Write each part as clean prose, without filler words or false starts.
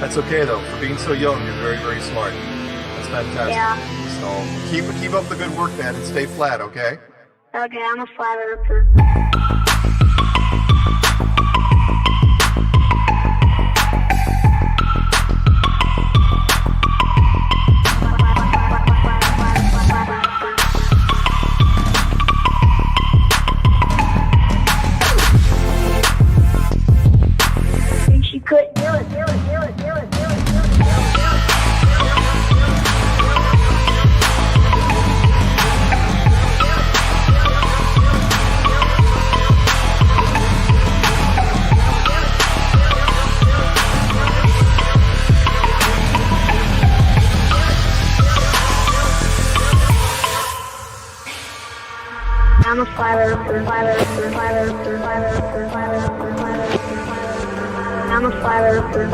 That's okay though. For being so young, you're very, very smart. That's fantastic. Yeah. So keep up the good work, man, and stay flat, okay? Okay, I'm a flat earther. She couldn't do it. I'm a flat earther. I'm a flat earther.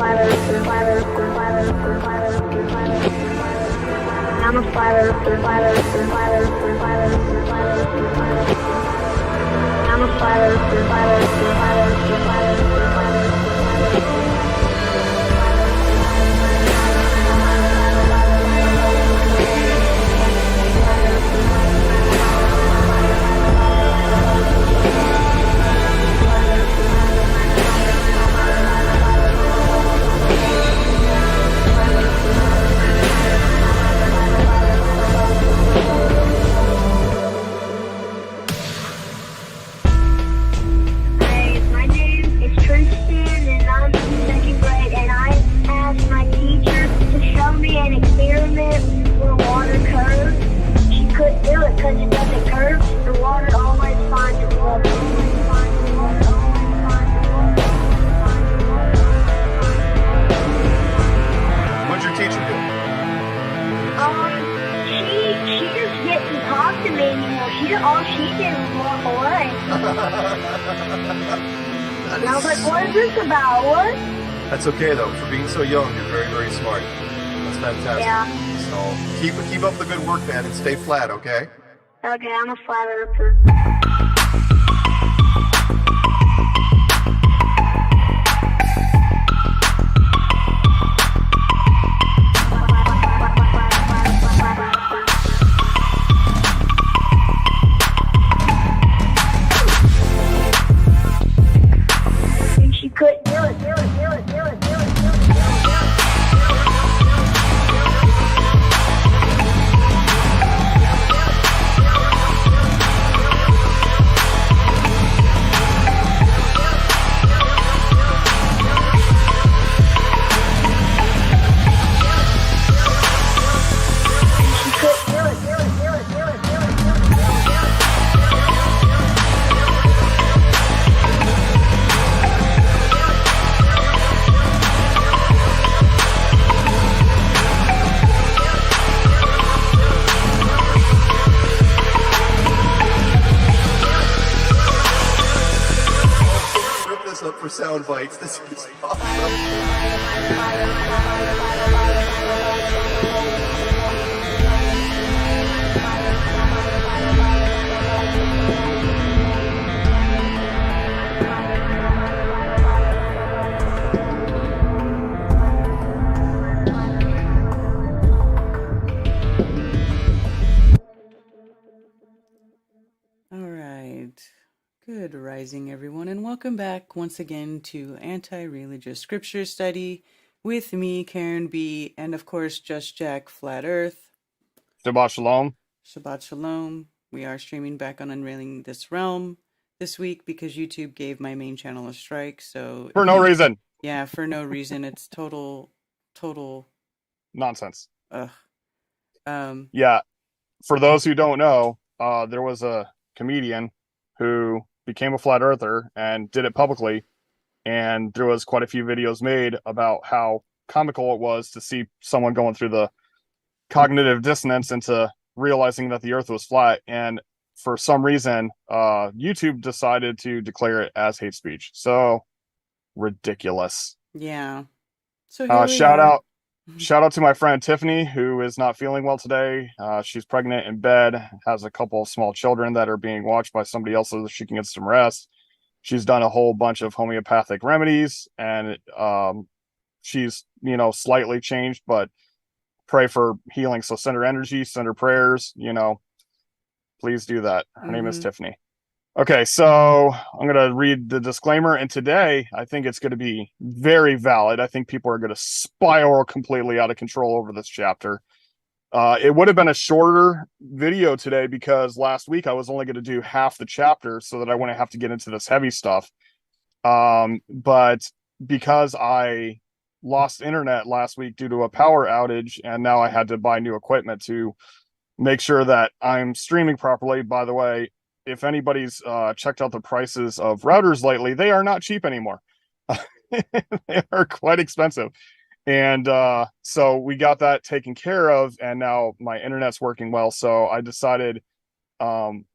I'm a flat earther. I'm a flat I was like, what is this about? What? That's okay though. For being so young, you're very, very smart. That's fantastic. Yeah. So keep up the good work, man, and stay flat, okay? Okay, I'm a flat earther. Up for sound bites. This is awesome. Good rising, everyone, and welcome back once again to Anti-Religious Scripture Study with me, Karen B., and of course, Just Jack Flat Earth. Shabbat Shalom. Shabbat Shalom. We are streaming back on Unveiling This Realm. this week because YouTube gave my main channel a strike. So For no reason. Yeah, for no reason. It's total Nonsense. ugh. Yeah. For those who don't know, there was a comedian who became a flat earther and did it publicly. And there was quite a few videos made about how comical it was to see someone going through the cognitive dissonance into realizing that the earth was flat. And for some reason, YouTube decided to declare it as hate speech. So ridiculous. Yeah. So here we shout are. out to my friend Tiffany, who is not feeling well today. She's pregnant in bed, has a couple of small children that are being watched by somebody else so that she can get some rest. She's done a whole bunch of homeopathic remedies, and she's, slightly changed, but pray for healing. So send her energy, send her prayers, please do that. Her name is Tiffany. Okay, so I'm going to read the disclaimer, and today I think it's going to be very valid. I think people are going to spiral completely out of control over this chapter. It would have been a shorter video today because last week I was only going to do half the chapter so that I wouldn't have to get into this heavy stuff. But because I lost internet last week due to a power outage, and now I had to buy new equipment to make sure that I'm streaming properly. By the way, if anybody's checked out the prices of routers lately, they are not cheap anymore. They are quite expensive. And so we got that taken care of, and now my internet's working well. So I decided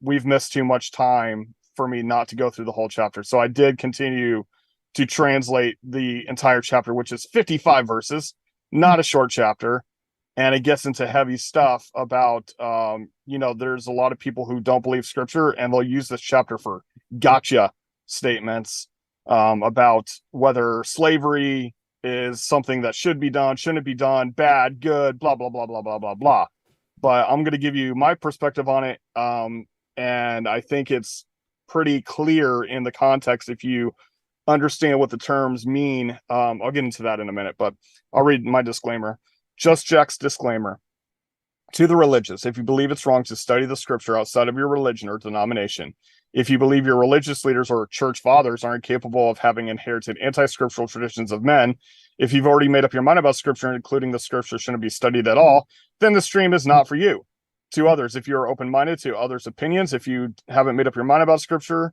we've missed too much time for me not to go through the whole chapter. So I did continue to translate the entire chapter, which is 55 verses, not a short chapter. And it gets into heavy stuff about, there's a lot of people who don't believe scripture, and they'll use this chapter for gotcha statements about whether slavery is something that should be done, shouldn't be done, bad, good, blah, blah, blah, blah, blah, blah, blah. But I'm going to give you my perspective on it. And I think it's pretty clear in the context if you understand what the terms mean. I'll get into that in a minute, but I'll read my disclaimer. Just Jack's disclaimer. To the religious, if you believe it's wrong to study the scripture outside of your religion or denomination, if you believe your religious leaders or church fathers are incapable of having inherited anti-scriptural traditions of men, if you've already made up your mind about scripture, including the scripture shouldn't be studied at all, then the stream is not for you. To others, if you're open-minded to others' opinions, if you haven't made up your mind about scripture,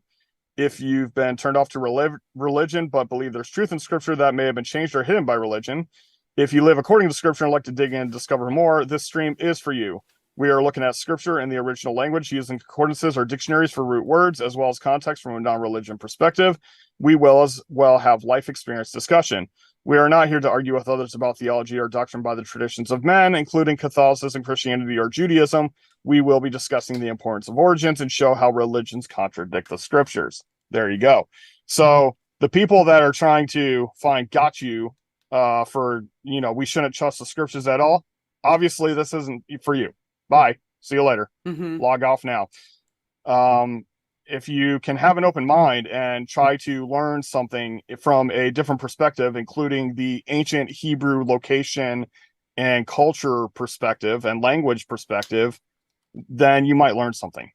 if you've been turned off to religion but believe there's truth in scripture that may have been changed or hidden by religion, if you live according to scripture and like to dig in and discover more, this stream is for you. We are looking at scripture in the original language using concordances or dictionaries for root words, as well as context from a non-religion perspective. We will as well have life experience discussion. We are not here to argue with others about theology or doctrine by the traditions of men, including Catholicism, Christianity, or Judaism. We will be discussing the importance of origins and show how religions contradict the scriptures. There you go. So the people that are trying to find got you for, we shouldn't trust the scriptures at all, obviously this isn't for you. Bye. See you later. Log off now. If you can have an open mind and try to learn something from a different perspective, including the ancient Hebrew location and culture perspective and language perspective, then you might learn something.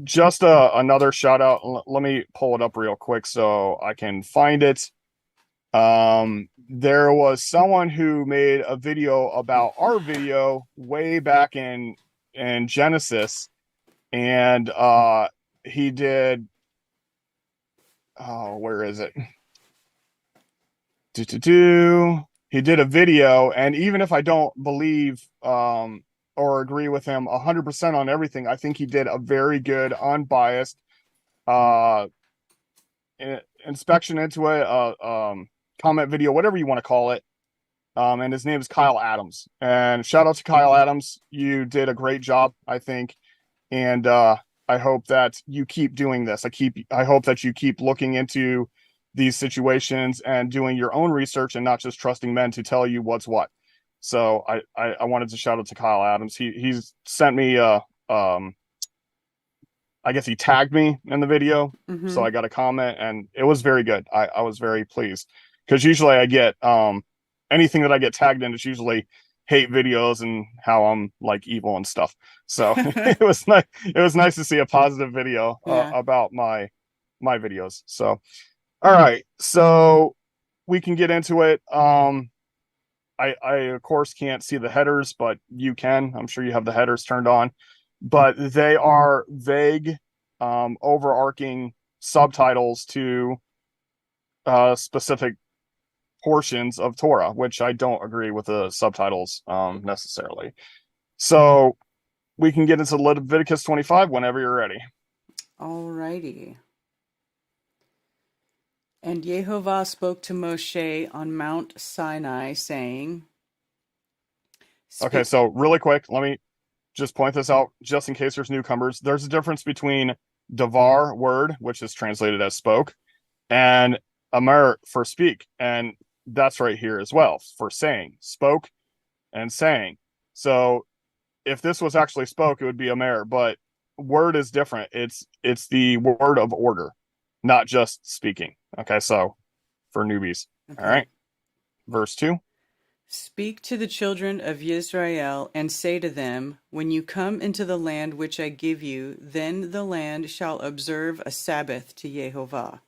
Just another shout out. Let me pull it up real quick so I can find it. There was someone who made a video about our video way back in Genesis, and he did where is it? He did a video, and even if I don't believe or agree with him 100% on everything, I think he did a very good, unbiased inspection into it, comment video, whatever you want to call it. And his name is Kyle Adams. And shout out to Kyle Adams. You did a great job, I think. And I hope that you keep doing this. I hope that you keep looking into these situations and doing your own research and not just trusting men to tell you what's what. So I wanted to shout out to Kyle Adams. He's sent me I guess he tagged me in the video. So I got a comment, and it was very good. I was very pleased, because usually I get anything that I get tagged in, it's usually hate videos and how I'm like evil and stuff. So it was nice. It was nice to see a positive video Yeah. about my videos. So all right, so we can get into it. I of course can't see the headers, but you can. I'm sure you have the headers turned on, but they are vague, overarching subtitles to specific portions of Torah, which I don't agree with the subtitles necessarily. So we can get into Leviticus 25 whenever you're ready. Alrighty. And Yehovah spoke to Moshe on Mount Sinai, saying, Okay, so really quick, let me just point this out, just in case there's newcomers. There's a difference between davar, word, which is translated as spoke, and amer for speak. And that's right here as well for saying, spoke and saying. So if this was actually spoke, it would be amer, but word is different. It's the word of order, not just speaking. Okay, so for newbies. Okay. All right. Verse 2. Speak to the children of Israel and say to them, when you come into the land which I give you, then the land shall observe a Sabbath to Yehovah.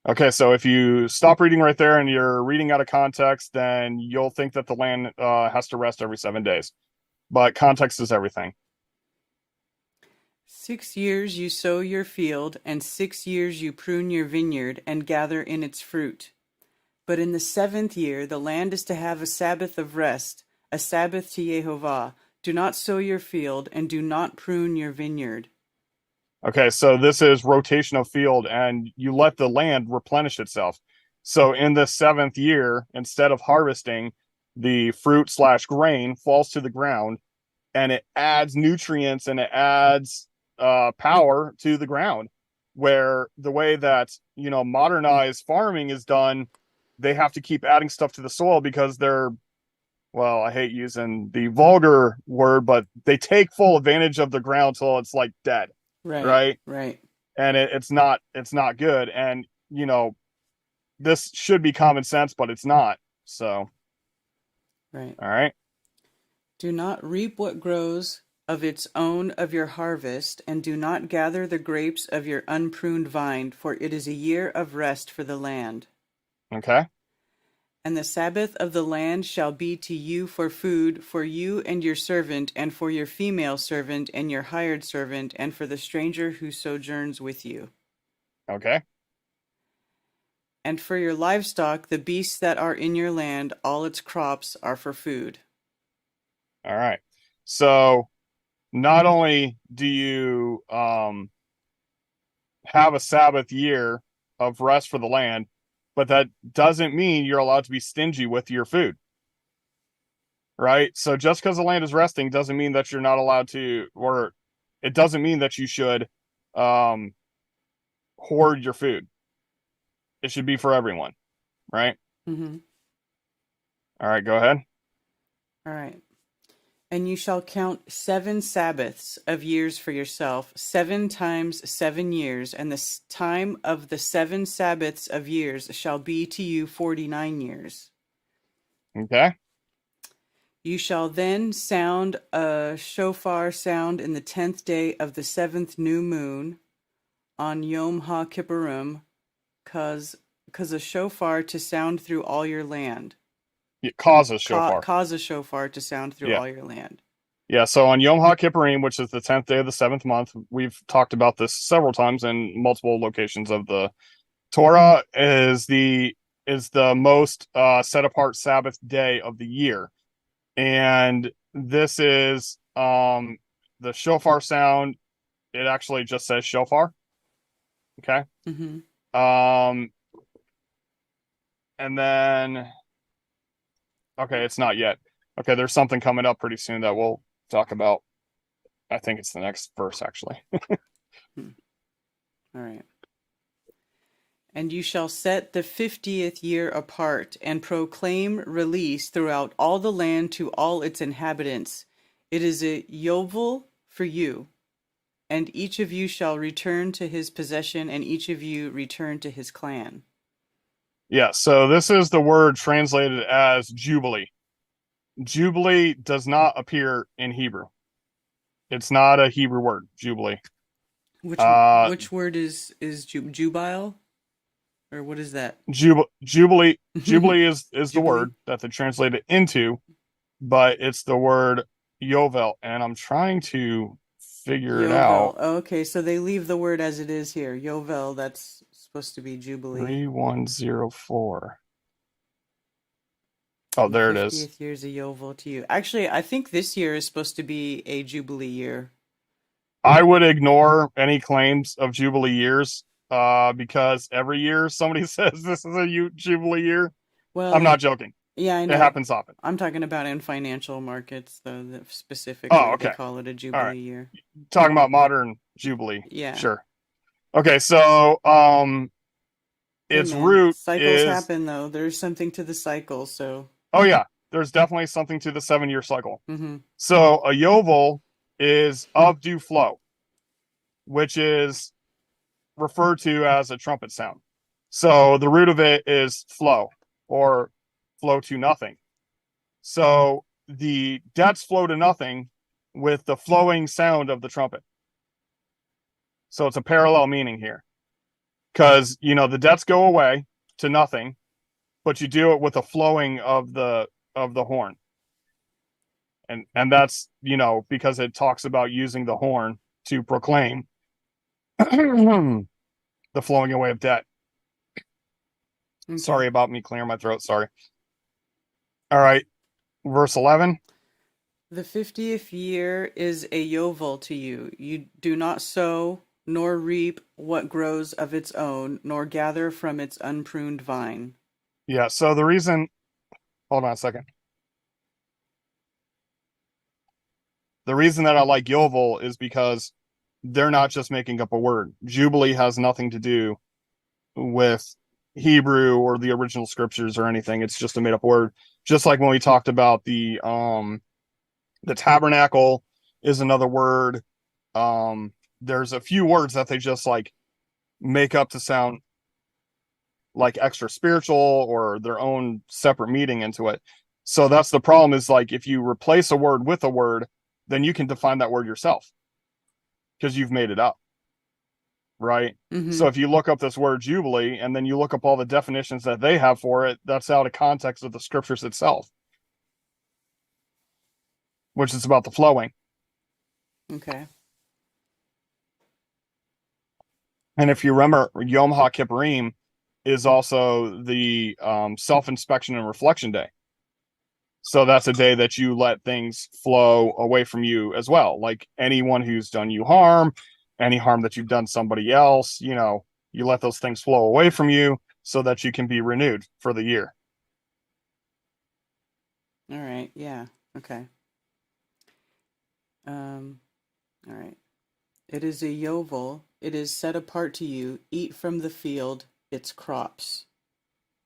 Okay, so if you stop reading right there and you're reading out of context, then you'll think that the land has to rest every 7 days. But context is everything. 6 years you sow your field, and 6 years you prune your vineyard and gather in its fruit. But in the 7th year the land is to have a Sabbath of rest, a Sabbath to Yehovah. Do not sow your field, and do not prune your vineyard. Okay, so this is rotation of field, and you let the land replenish itself. So in the 7th year, instead of harvesting, the fruit / grain falls to the ground, and it adds nutrients and it adds power to the ground. Where the way that modernized farming is done, they have to keep adding stuff to the soil because they're, well, I hate using the vulgar word, but they take full advantage of the ground till it's like dead. Right. And it's not good. And this should be common sense, but it's not. So Right. All right. Do not reap what grows of its own of your harvest, and do not gather the grapes of your unpruned vine, for it is a year of rest for the land. Okay. And the Sabbath of the land shall be to you for food, for you and your servant, and for your female servant, and your hired servant, and for the stranger who sojourns with you. Okay. And for your livestock, the beasts that are in your land, all its crops are for food. All right. So not only do you have a Sabbath year of rest for the land, but that doesn't mean you're allowed to be stingy with your food. Right? So just because the land is resting doesn't mean that you're not allowed to, or it doesn't mean that you should hoard your food. It should be for everyone, right? Mm-hmm. All right, go ahead. All right. And you shall count 7 Sabbaths of years for yourself, 7 times 7 years, and the time of the 7 Sabbaths of years shall be to you 49 years. Okay. You shall then sound a shofar sound in the 10th day of the 7th new moon on Yom HaKippurim, cause a shofar to sound through all your land. Cause a shofar. Cause a shofar to sound through all your land. Yeah, so on Yom HaKippurim, which is the 10th day of the 7th month, we've talked about this several times in multiple locations of the Torah, is the most set apart Sabbath day of the year. And this is the shofar sound. It actually just says shofar. Okay. Mm-hmm. And then, okay, it's not yet. Okay, there's something coming up pretty soon that we'll talk about. I think it's the next verse, actually. All right. And you shall set the 50th year apart, and proclaim release throughout all the land to all its inhabitants. It is a yovel for you, and each of you shall return to his possession, and each of you return to his clan. Yeah, so this is the word translated as Jubilee. Jubilee does not appear in Hebrew. It's not a Hebrew word, Jubilee. Which word is jubile? Or what is that? Jubilee is the word that they translate it into, but it's the word Yovel, and I'm trying to figure it out. Yovel. Okay, so they leave the word as it is here. Yovel, that's supposed to be Jubilee. 3104. Oh, there it is. 50th year is a Yovel to you. Actually, I think this year is supposed to be a Jubilee year. I would ignore any claims of Jubilee years because every year somebody says this is a Jubilee year. Well, I'm not joking. Yeah, I know. It happens often. I'm talking about in financial markets, though, specifically. Oh, okay. They call it a Jubilee year. Talking about modern Jubilee. Yeah. Sure. Okay, so its root cycles happen, though. There's something to the cycle, so. Oh yeah, there's definitely something to the 7-year cycle. Mm-hmm. So a yovel is of due flow, which is referred to as a trumpet sound. So the root of it is flow, or flow to nothing. So the debts flow to nothing with the flowing sound of the trumpet. So it's a parallel meaning here. Because, the debts go away to nothing, but you do it with a flowing of the horn. And that's, because it talks about using the horn to proclaim the flowing away of debt. Okay. Sorry about me clearing my throat. Sorry. All right. Verse 11. The 50th year is a yovel to you. You do not sow nor reap what grows of its own, nor gather from its unpruned vine. Yeah. So the reason, hold on a second. The reason that I like yovel is because they're not just making up a word. Jubilee has nothing to do with Hebrew or the original scriptures or anything. It's just a made up word. Just like when we talked about the tabernacle is another word. There's a few words that they just like make up to sound like extra spiritual or their own separate meaning into it. So that's the problem, is like if you replace a word with a word, then you can define that word yourself because you've made it up. Right? Mm-hmm. So if you look up this word Jubilee and then you look up all the definitions that they have for it, that's out of context of the scriptures itself, which is about the flowing. Okay. And if you remember, Yom HaKippurim is also the self-inspection and reflection day. So that's a day that you let things flow away from you as well. Like anyone who's done you harm, any harm that you've done somebody else, you let those things flow away from you so that you can be renewed for the year. All right. Yeah. Okay. All right. It is a yovel. It is set apart to you. Eat from the field its crops.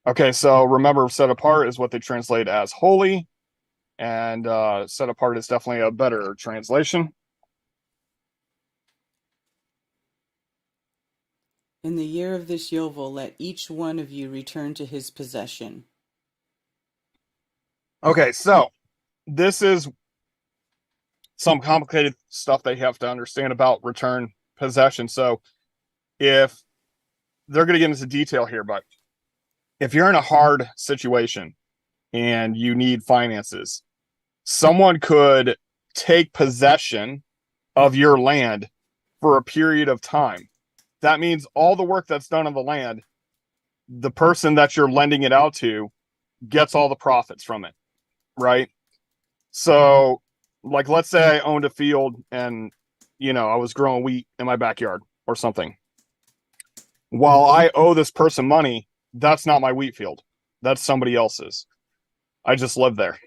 Okay. So remember, set apart is what they translate as holy. And set apart is definitely a better translation. In the year of this yovel, let each one of you return to his possession. Okay, so this is some complicated stuff they have to understand about return possession. So if they're going to get into detail here, but if you're in a hard situation and you need finances, someone could take possession of your land for a period of time. That means all the work that's done on the land, the person that you're lending it out to gets all the profits from it, right? So, like, let's say I owned a field and, I was growing wheat in my backyard or something. While I owe this person money, that's not my wheat field. That's somebody else's. I just live there,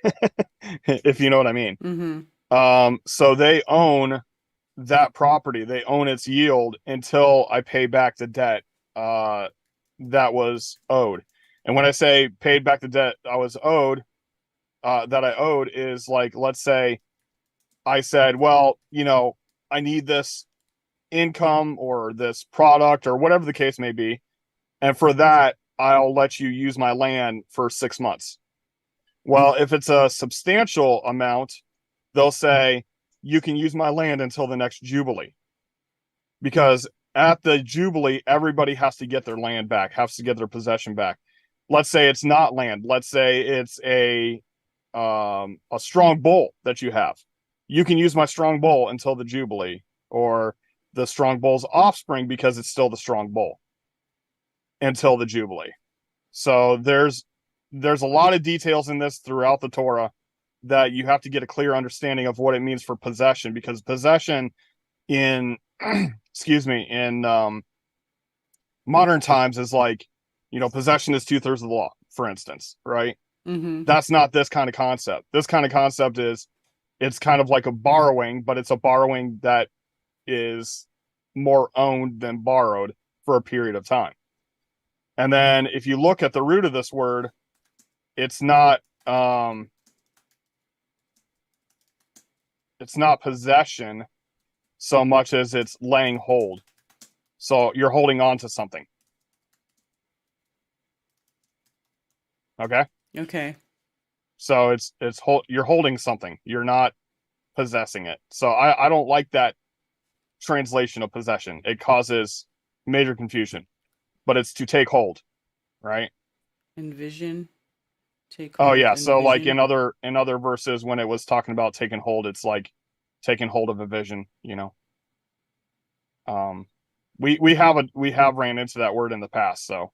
if you know what I mean. Mm-hmm. So they own that property. They own its yield until I pay back the debt that was owed. And when I say paid back the debt I was owed, that I owed is like, let's say I said, well, I need this income or this product or whatever the case may be. And for that, I'll let you use my land for 6 months. Well, if it's a substantial amount, they'll say, you can use my land until the next Jubilee. Because at the Jubilee, everybody has to get their land back, has to get their possession back. Let's say it's not land. Let's say it's a strong bull that you have. You can use my strong bull until the Jubilee, or the strong bull's offspring, because it's still the strong bull, until the Jubilee. So there's a lot of details in this throughout the Torah that you have to get a clear understanding of what it means for possession, because possession in in modern times is like, possession is 2/3 of the law, for instance, right? Mm-hmm. That's not this kind of concept. This kind of concept is, it's kind of like a borrowing, but it's a borrowing that is more owned than borrowed for a period of time. And then if you look at the root of this word, it's not possession so much as it's laying hold. So you're holding on to something. Okay? Okay. So you're holding something. You're not possessing it. So I don't like that translation of possession. It causes major confusion. But it's to take hold, right? Envision. Take Oh hold. yeah. So like envision. in other verses, when it was talking about taking hold, it's like taking hold of a vision, We have ran into that word in the past, so,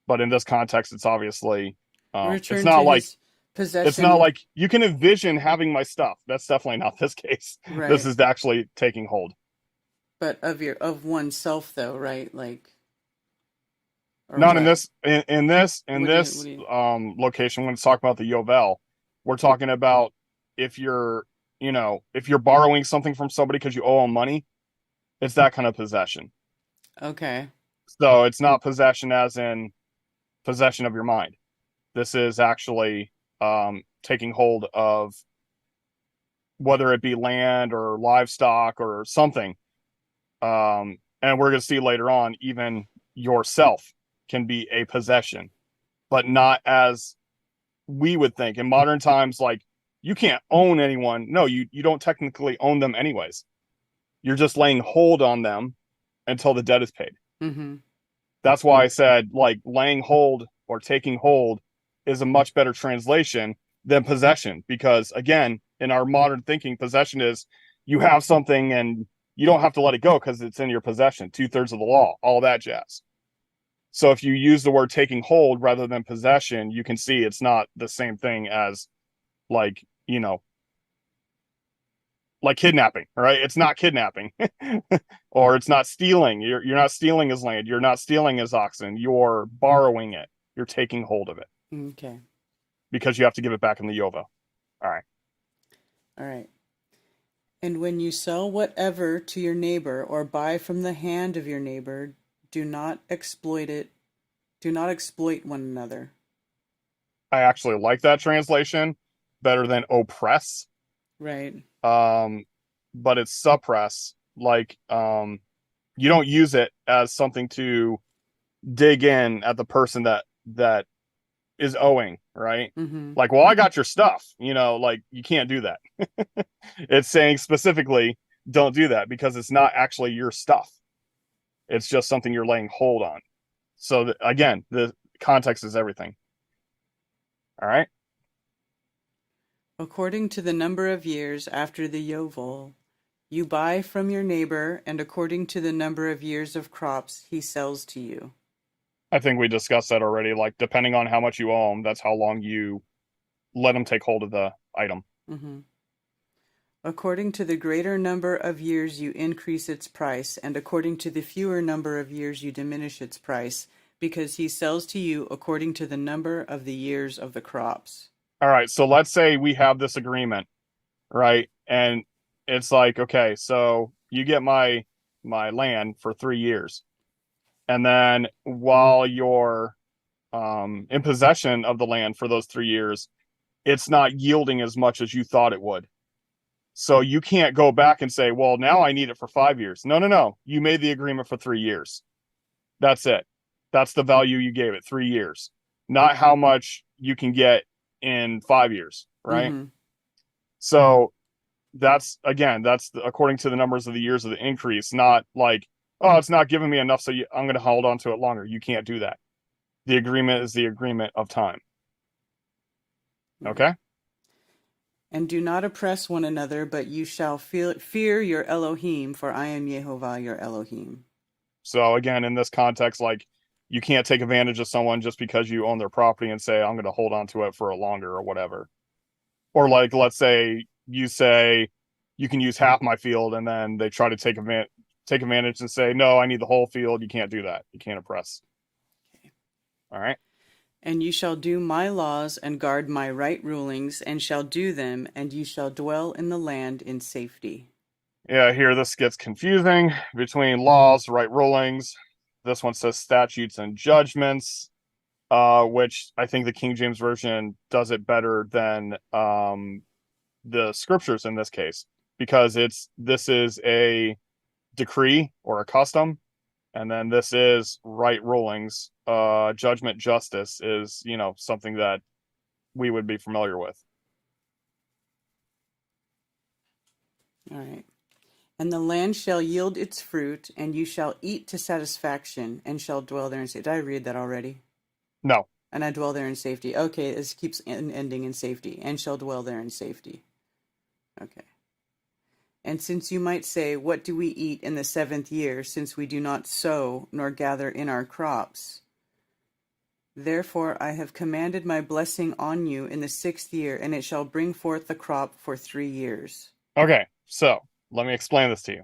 but in this context, it's obviously Return it's not to like his possession. it's not like you can envision having my stuff. That's definitely not this case. Right. This is actually taking hold. But of oneself, though, right? Like, or Not what? in this What do you- location, when it's talking about the Yovel, we're talking about if you're borrowing something from somebody because you owe them money, it's that kind of possession. Okay. So it's not possession as in possession of your mind. This is actually taking hold of, whether it be land or livestock or something. And we're going to see later on, even yourself can be a possession, but not as we would think. In modern times, like, you can't own anyone. No, you don't technically own them anyways. You're just laying hold on them until the debt is paid. Mm-hmm. That's why I said, like, laying hold or taking hold is a much better translation than possession, because again, in our modern thinking, possession is you have something and you don't have to let it go because it's in your possession, 2/3 of the law, all that jazz. So if you use the word taking hold rather than possession, you can see it's not the same thing as, like, like kidnapping, right? It's not kidnapping. Or it's not stealing. You're not stealing his land. You're not stealing his oxen. You're borrowing it. You're taking hold of it. Okay. Because you have to give it back in the Yovel. All right. All right. And when you sell whatever to your neighbor or buy from the hand of your neighbor, do not exploit it. Do not exploit one another. I actually like that translation better than oppress. Right. But it's suppress. Like, you don't use it as something to dig in at the person that is owing, right? Mm-hmm. Like, well, I got your stuff, like, you can't do that. It's saying specifically, don't do that, because it's not actually your stuff. It's just something you're laying hold on. So again, the context is everything. All right. According to the number of years after the Yovel, you buy from your neighbor, and according to the number of years of crops he sells to you. I think we discussed that already. Like, depending on how much you owe them, that's how long you let them take hold of the item. Mm-hmm. According to the greater number of years you increase its price, and according to the fewer number of years you diminish its price, because he sells to you according to the number of the years of the crops. All right. So let's say we have this agreement, right? And it's like, okay, so you get my land for 3 years. And then while you're in possession of the land for those 3 years, it's not yielding as much as you thought it would. So you can't go back and say, well, now I need it for 5 years. No. You made the agreement for 3 years. That's it. That's the value you gave it, 3 years. Not how much you can get in 5 years, right? Mm-hmm. So that's according to the numbers of the years of the increase, not like, oh, it's not giving me enough, so I'm going to hold on to it longer. You can't do that. The agreement is the agreement of time. Okay? And do not oppress one another, but you shall fear your Elohim, for I am Yehovah your Elohim. So again, in this context, like, you can't take advantage of someone just because you own their property and say, I'm going to hold on to it for a longer or whatever. Or like, let's say you say you can use half my field, and then they try to take advantage and say, no, I need the whole field. You can't do that. You can't oppress. Okay. All right. And you shall do my laws and guard my right rulings, and shall do them, and you shall dwell in the land in safety. Yeah, here this gets confusing between laws, right rulings. This one says statutes and judgments, which I think the King James Version does it better than the scriptures in this case, because this is a decree or a custom, and then this is right rulings. Judgment, justice is, something that we would be familiar with. All right. And the land shall yield its fruit, and you shall eat to satisfaction, and shall dwell there in safety. Did I read that already? No. And I dwell there in safety. Okay, this keeps ending in safety, and shall dwell there in safety. Okay. And since you might say, what do we eat in the 7th year, since we do not sow nor gather in our crops? Therefore I have commanded my blessing on you in the 6th year, and it shall bring forth the crop for 3 years. Okay, so let me explain this to you.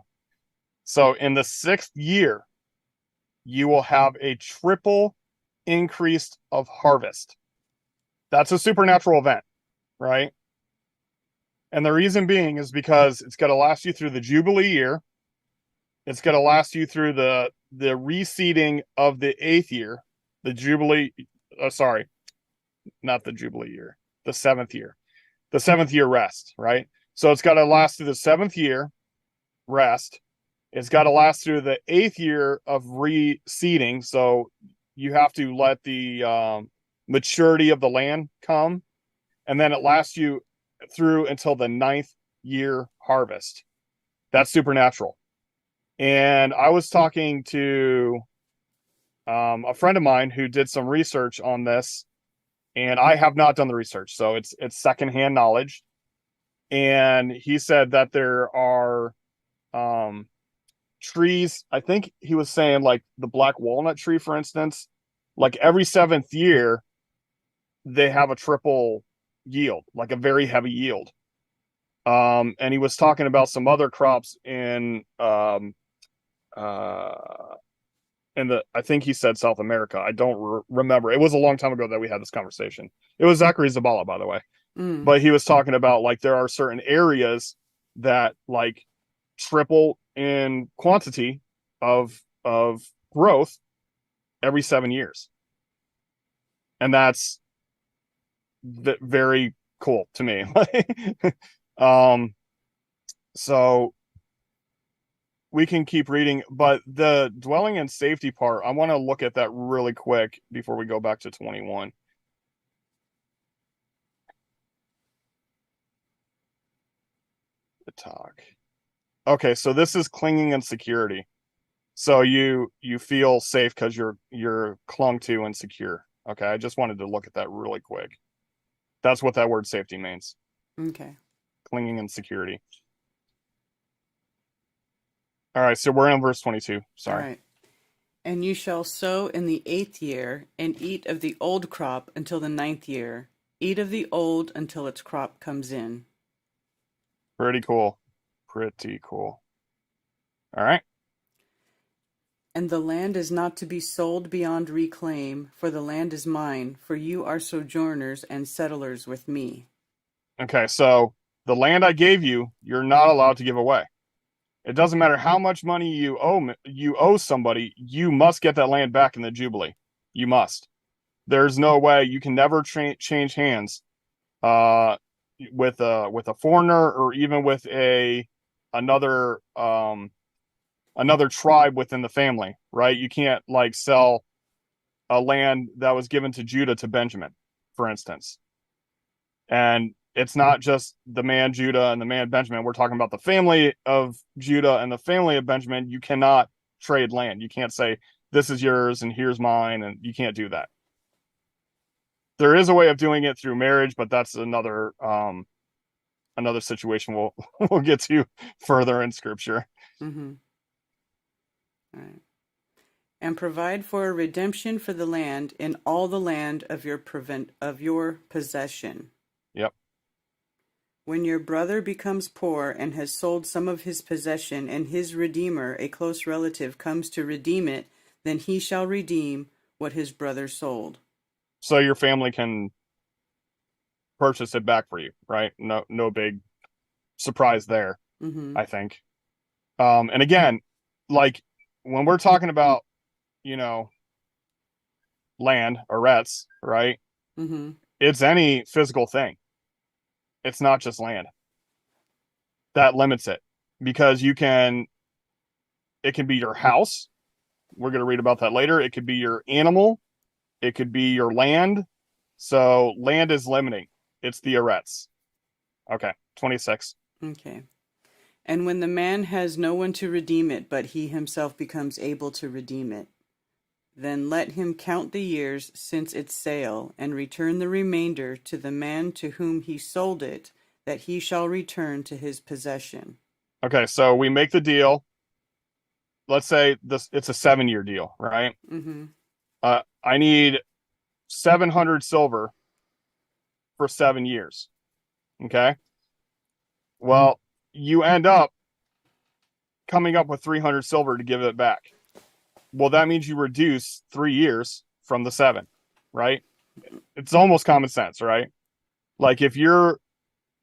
So in the 6th year, you will have a triple increase of harvest. That's a supernatural event, right? And the reason being is because it's going to last you through the Jubilee year. It's going to last you through the reseeding of the 8th year, the Jubilee, not the Jubilee year, the 7th year. The 7th year rest, right? So it's got to last through the 7th year rest. It's got to last through the 8th year of reseeding. So you have to let the maturity of the land come. And then it lasts you through until the 9th year harvest. That's supernatural. And I was talking to a friend of mine who did some research on this, and I have not done the research, so it's secondhand knowledge. And he said that there are trees. I think he was saying, like, the black walnut tree, for instance, like every 7th year they have a triple yield, like a very heavy yield. And he was talking about some other crops in I think he said South America. I don't remember. It was a long time ago that we had this conversation. It was Zachary Zabala, by the way. But he was talking about, like, there are certain areas that, like, triple in quantity of growth every 7 years. And that's very cool to me. So we can keep reading, but the dwelling and safety part, I want to look at that really quick before we go back to 21. The talk. Okay, so this is clinging and security. So you feel safe because you're clung to and secure. Okay, I just wanted to look at that really quick. That's what that word safety means. Okay. Clinging and security. All right, so we're in verse 22. Sorry. All right. And you shall sow in the 8th year, and eat of the old crop until the 9th year. Eat of the old until its crop comes in. Pretty cool. Pretty cool. All right. And the land is not to be sold beyond reclaim, for the land is mine, for you are sojourners and settlers with me. Okay, so the land I gave you, you're not allowed to give away. It doesn't matter how much money you owe somebody, you must get that land back in the Jubilee. You must. There's no way. You can never change hands with a foreigner, or even with another tribe within the family, right? You can't, like, sell a land that was given to Judah to Benjamin, for instance. And it's not just the man Judah and the man Benjamin. We're talking about the family of Judah and the family of Benjamin. You cannot trade land. You can't say, this is yours and here's mine, and you can't do that. There is a way of doing it through marriage, but that's another situation we'll get to further in Scripture. Mm-hmm. All right. And provide for a redemption for the land in all the land of your possession. Yep. When your brother becomes poor and has sold some of his possession, and his redeemer, a close relative, comes to redeem it, then he shall redeem what his brother sold. So your family can purchase it back for you, right? No big surprise there, Mm-hmm. I think. And again, like when we're talking about, land, arets, right? Mm-hmm. It's any physical thing. It's not just land. That limits it, because it can be your house. We're going to read about that later. It could be your animal. It could be your land. So land is limiting. It's the arets. Okay, 26. Okay. And when the man has no one to redeem it, but he himself becomes able to redeem it, then let him count the years since its sale, and return the remainder to the man to whom he sold it, that he shall return to his possession. Okay, so we make the deal. Let's say it's a 7-year deal, right? Mm-hmm. I need 700 silver for 7 years. Okay. Well, you end up coming up with 300 silver to give it back. Well, that means you reduce 3 years from the 7, right? It's almost common sense, right? Like if I'm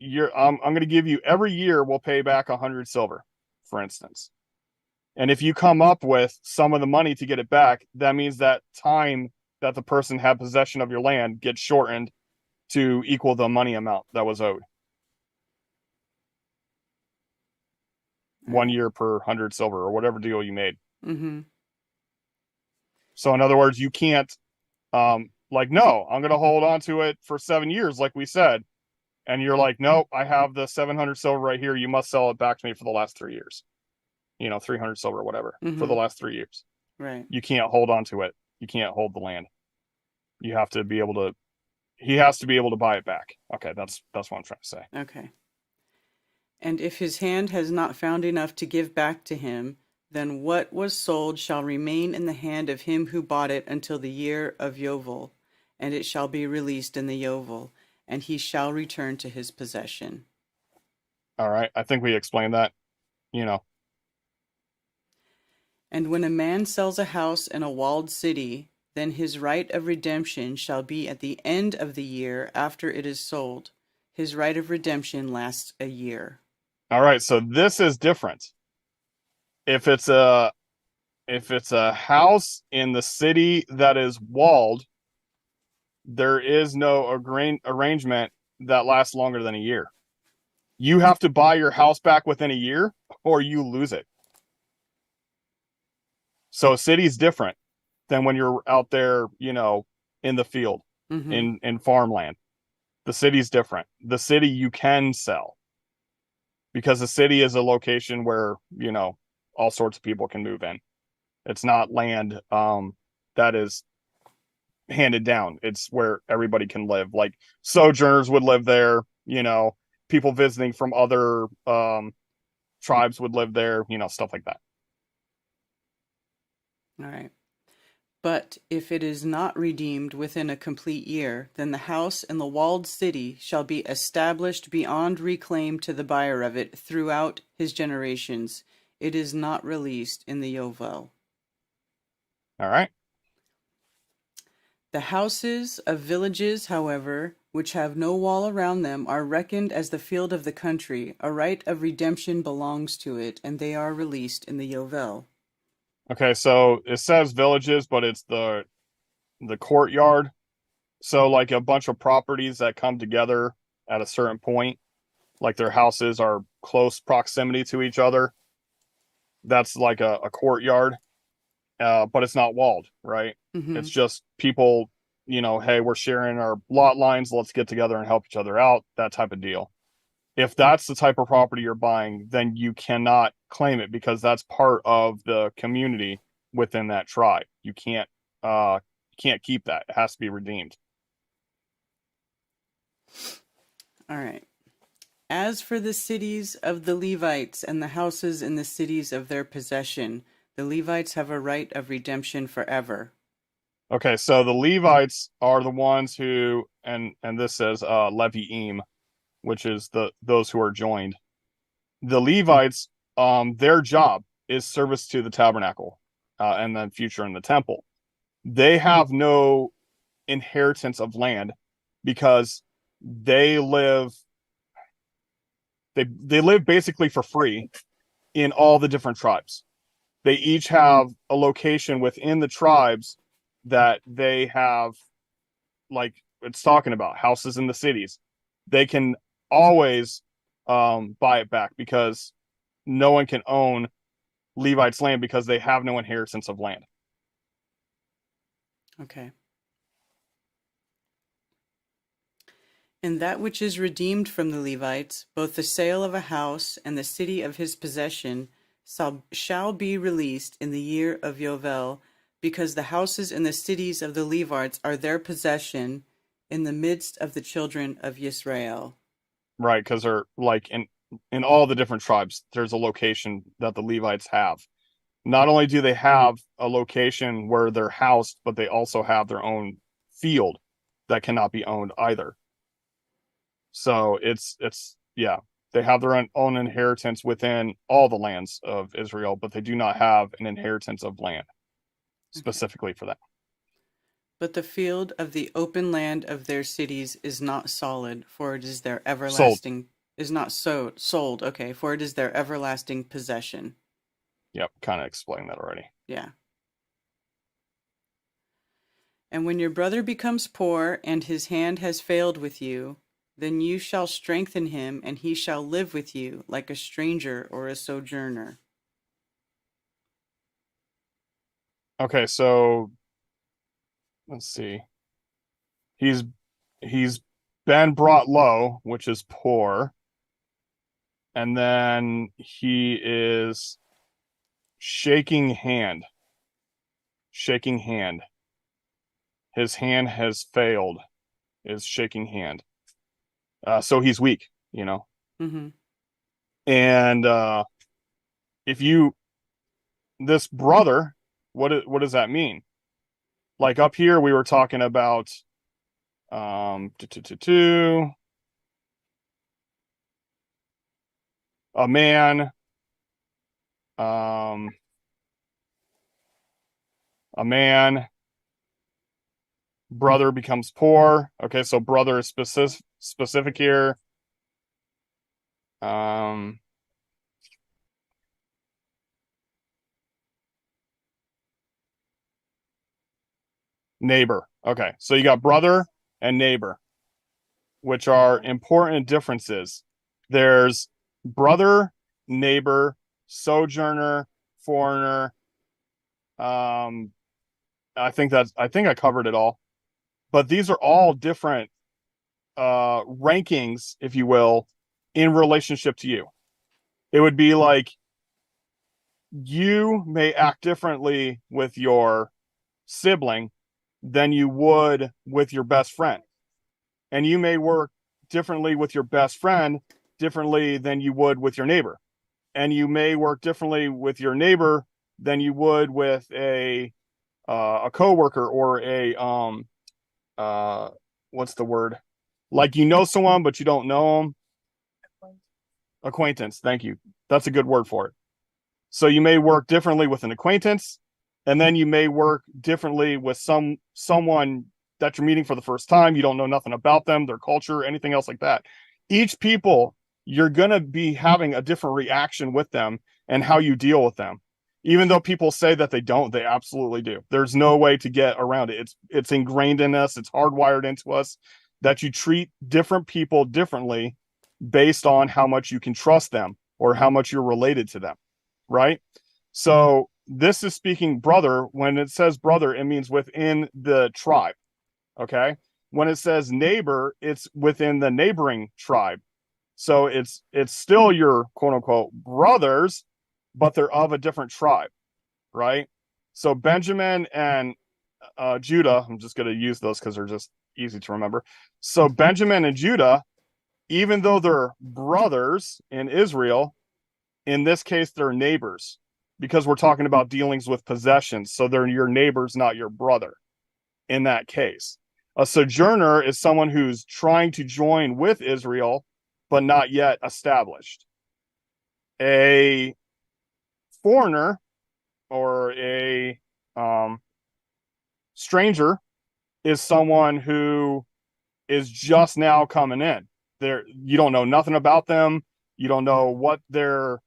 going to give you every year, we'll pay back 100 silver, for instance. And if you come up with some of the money to get it back, that means that time that the person had possession of your land gets shortened to equal the money amount that was owed. 1 year per 100 silver, or whatever deal you made. Mm-hmm. So in other words, you can't, no, I'm going to hold on to it for 7 years, like we said. And you're like, no, I have the 700 silver right here. You must sell it back to me for the last 3 years. 300 silver, whatever, for the last 3 years. Right. You can't hold on to it. You can't hold the land. You have to be able to, he has to be able to buy it back. Okay, that's what I'm trying to say. Okay. And if his hand has not found enough to give back to him, then what was sold shall remain in the hand of him who bought it until the year of Yovel, and it shall be released in the Yovel, and he shall return to his possession. All right, I think we explained that, And when a man sells a house in a walled city, then his right of redemption shall be at the end of the year after it is sold. His right of redemption lasts a year. All right, so this is different. If it's a house in the city that is walled, there is no arrangement that lasts longer than a year. You have to buy your house back within a year, or you lose it. So a city's different than when you're out there, in the field, in farmland. The city's different. The city you can sell, because the city is a location where, all sorts of people can move in. It's not land that is handed down. It's where everybody can live. Like sojourners would live there, people visiting from other tribes would live there, stuff like that. All right. But if it is not redeemed within a complete year, then the house in the walled city shall be established beyond reclaim to the buyer of it throughout his generations. It is not released in the Yovel. All right. The houses of villages, however, which have no wall around them, are reckoned as the field of the country. A right of redemption belongs to it, and they are released in the Yovel. Okay, so it says villages, but it's the courtyard. So like a bunch of properties that come together at a certain point, like their houses are close proximity to each other. That's like a courtyard, but it's not walled, right? Mm-hmm. It's just people hey, we're sharing our lot lines, let's get together and help each other out, that type of deal. If that's the type of property you're buying, then you cannot claim it because that's part of the community within that tribe. You can't keep that. It has to be redeemed. All right. As for the cities of the Levites and the houses in the cities of their possession, the Levites have a right of redemption forever. Okay, so the Levites are the ones who, and this says Leviim, which is those who are joined. The Levites, their job is service to the tabernacle, and then future in the temple. They have no inheritance of land because they live basically for free in all the different tribes. They each have a location within the tribes that they have, like it's talking about houses in the cities. They can always buy it back because no one can own Levites' land because they have no inheritance of land. Okay. And that which is redeemed from the Levites, both the sale of a house and the city of his possession, shall be released in the year of Yovel, because the houses and the cities of the Levites are their possession in the midst of the children of Israel. Right, because they're like in all the different tribes, there's a location that the Levites have. Not only do they have a location where they're housed, but they also have their own field that cannot be owned either. So it's they have their own inheritance within all the lands of Israel, but they do not have an inheritance of land specifically for that. But the field of the open land of their cities is not solid, for it is their everlasting is not sold. Okay, for it is their everlasting possession. Yep, kind of explained that already. Yeah. And when your brother becomes poor and his hand has failed with you, then you shall strengthen him, and he shall live with you like a stranger or a sojourner. Okay, so let's see. He's been brought low, which is poor. And then he is shaking hand. His hand has failed, is shaking hand. So he's weak, Mm-hmm. And this brother, what does that mean? Like up here, we were talking about a man, brother becomes poor. Okay, so brother is specific here. Neighbor. Okay, so you got brother and neighbor, which are important differences. There's brother, neighbor, sojourner, foreigner. I think I covered it all. But these are all different rankings, if you will, in relationship to you. It would be like you may act differently with your sibling than you would with your best friend. And you may work differently with your best friend differently than you would with your neighbor. And you may work differently with your neighbor than you would with a coworker or what's the word? Like someone, but you don't know them. Acquaintance. Thank you. That's a good word for it. So you may work differently with an acquaintance, and then you may work differently with someone that you're meeting for the first time. You don't know nothing about them, their culture, anything else like that. Each people, you're going to be having a different reaction with them and how you deal with them. Even though people say that they don't, they absolutely do. There's no way to get around it. It's ingrained in us. It's hardwired into us that you treat different people differently based on how much you can trust them or how much you're related to them, right? So this is speaking brother. When it says brother, it means within the tribe. Okay. When it says neighbor, it's within the neighboring tribe. So it's still your quote unquote brothers, but they're of a different tribe, right? So Benjamin and Judah, I'm just going to use those because they're just easy to remember. So Benjamin and Judah, even though they're brothers in Israel, in this case, they're neighbors because we're talking about dealings with possessions. So they're your neighbors, not your brother in that case. A sojourner is someone who's trying to join with Israel, but not yet established. A foreigner or a stranger is someone who is just now coming in. You don't know nothing about them. You don't know what they're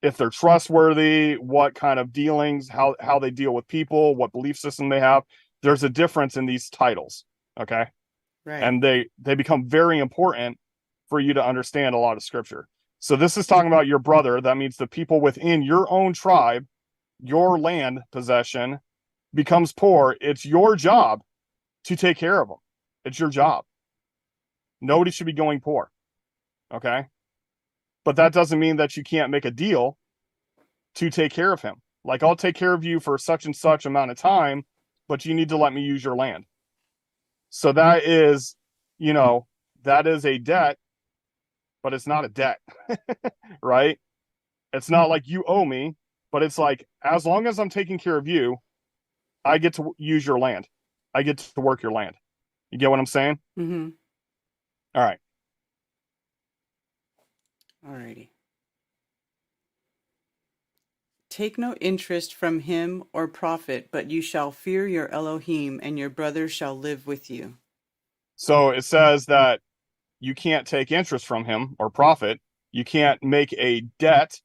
if they're trustworthy, what kind of dealings, how they deal with people, what belief system they have. There's a difference in these titles, okay? Right. And they become very important for you to understand a lot of scripture. So this is talking about your brother. That means the people within your own tribe, your land possession becomes poor. It's your job to take care of them. It's your job. Nobody should be going poor, okay? But that doesn't mean that you can't make a deal to take care of him. Like, I'll take care of you for such and such amount of time, but you need to let me use your land. So that is, that is a debt, but it's not a debt, right? It's not like you owe me, but it's like, as long as I'm taking care of you, I get to use your land. I get to work your land. You get what I'm saying? Mm-hmm. All right. Alrighty. Take no interest from him or profit, but you shall fear your Elohim, and your brother shall live with you. So it says that you can't take interest from him or profit. You can't make a debt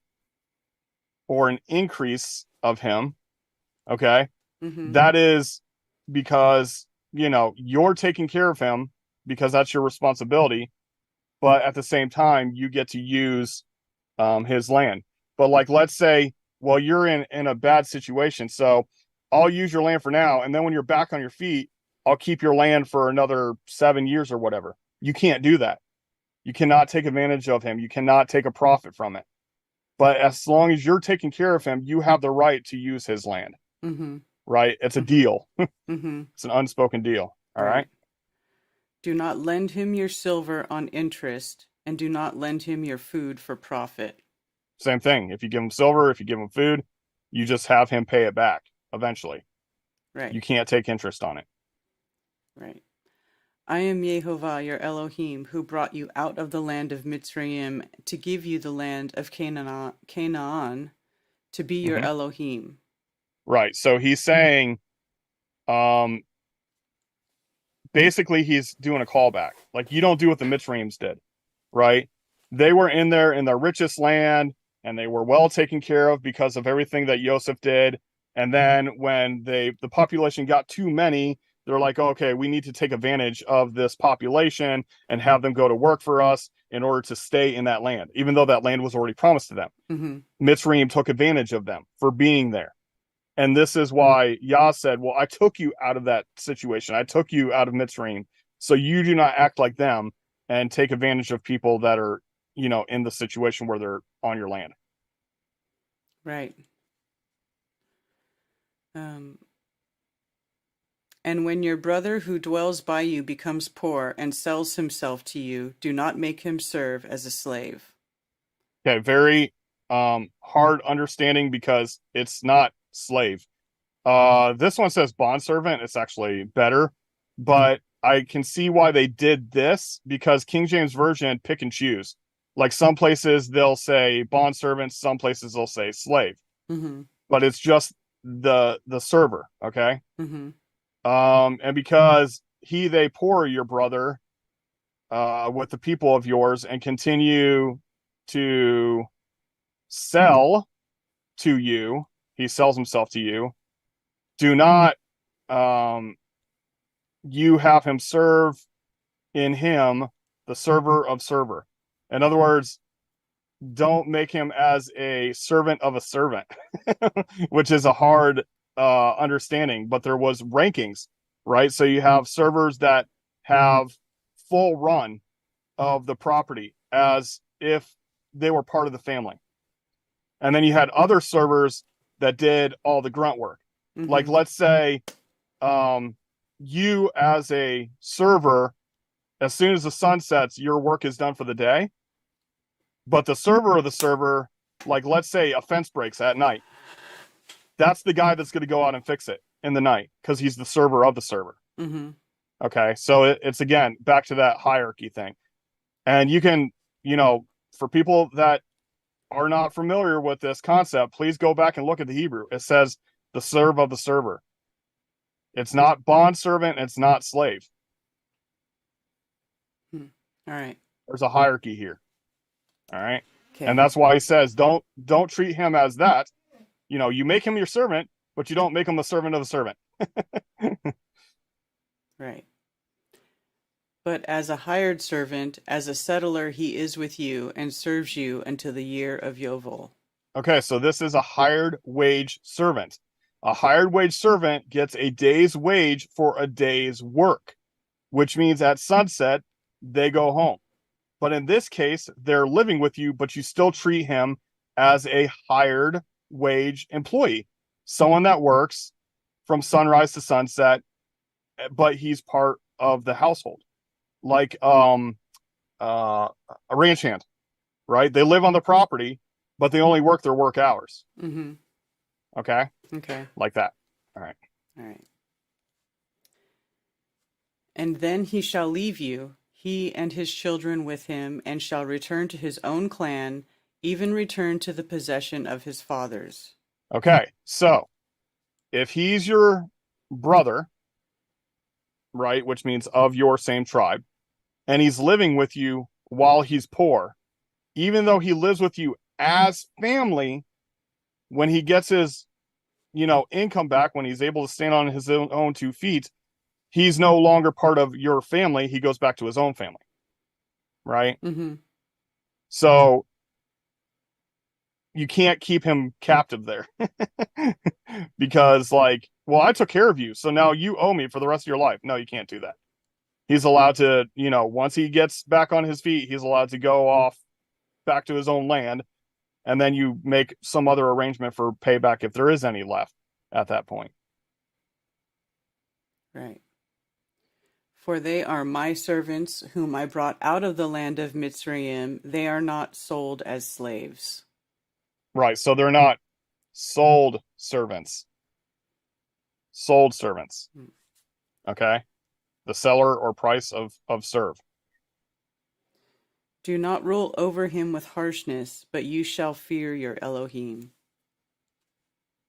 or an increase of him. Okay. Mm-hmm. That is because, you're taking care of him because that's your responsibility. But at the same time, you get to use his land. But like, let's say, well, you're in a bad situation. So I'll use your land for now. And then when you're back on your feet, I'll keep your land for another 7 years or whatever. You can't do that. You cannot take advantage of him. You cannot take a profit from it. But as long as you're taking care of him, you have the right to use his land. Mm-hmm. Right? It's a deal. Mm-hmm. It's an unspoken deal. All right. Do not lend him your silver on interest, and do not lend him your food for profit. Same thing. If you give him silver, if you give him food, you just have him pay it back eventually. Right. You can't take interest on it. Right. I am Yehovah, your Elohim, who brought you out of the land of Mitzrayim to give you the land of Canaan to be your Elohim. Right. So he's saying, basically he's doing a callback. Like, you don't do what the Mitzrayims did, right? They were in their richest land, and they were well taken care of because of everything that Joseph did. And then when the population got too many, they're like, okay, we need to take advantage of this population and have them go to work for us in order to stay in that land, even though that land was already promised to them. Mm-hmm. Mitzrayim took advantage of them for being there. And this is why Yah said, well, I took you out of that situation. I took you out of Mitzrayim. So you do not act like them and take advantage of people that are, in the situation where they're on your land. Right. And when your brother who dwells by you becomes poor and sells himself to you, do not make him serve as a slave. Okay, very hard understanding because it's not slave. This one says bondservant. It's actually better, but I can see why they did this because King James Version pick and choose. Like, some places they'll say bondservant, some places they'll say slave, but it's just the server. Okay. And because they pour your brother with the people of yours and continue to sell to you, he sells himself to you. Do not you have him serve in him the server of server. In other words, don't make him as a servant of a servant, which is a hard understanding. But there was rankings right? So you have servers that have full run of the property as if they were part of the family. And then you had other servers that did all the grunt work. Like, let's say you as a server, as soon as the sun sets, your work is done for the day. But the server of the server, like, let's say a fence breaks at night. That's the guy that's going to go out and fix it in the night because he's the server of the server. Okay, so it's, again, back to that hierarchy thing. And you can, for people that are not familiar with this concept, please go back and look at the Hebrew. It says the serve of the server. It's not bond servant. It's not slave. All right. There's a hierarchy here. All right. Okay. And that's why he says, don't treat him as that. You make him your servant, but you don't make him the servant of the servant. Right. But as a hired servant, as a settler, he is with you and serves you until the year of Yovel. Okay, so this is a hired wage servant. A hired wage servant gets a day's wage for a day's work, which means at sunset, they go home. But in this case, they're living with you, but you still treat him as a hired wage employee, someone that works from sunrise to sunset, but he's part of the household. Like a ranch hand, right? They live on the property, but they only work their work hours. Okay? Okay. Like that. All right. All right. And then he shall leave you, he and his children with him, and shall return to his own clan, even return to the possession of his fathers. Okay, so if he's your brother, right, which means of your same tribe, and he's living with you while he's poor, even though he lives with you as family, when he gets his, income back, when he's able to stand on his own 2 feet, he's no longer part of your family. He goes back to his own family, right? So you can't keep him captive there because, like, well, I took care of you, so now you owe me for the rest of your life. No, you can't do that. He's allowed to, once he gets back on his feet, he's allowed to go off back to his own land, and then you make some other arrangement for payback if there is any left at that point. Right. For they are my servants, whom I brought out of the land of Mitzrayim. They are not sold as slaves. Right, so they're not sold servants. Sold servants. Okay? The seller or price of serve. Do not rule over him with harshness, but you shall fear your Elohim.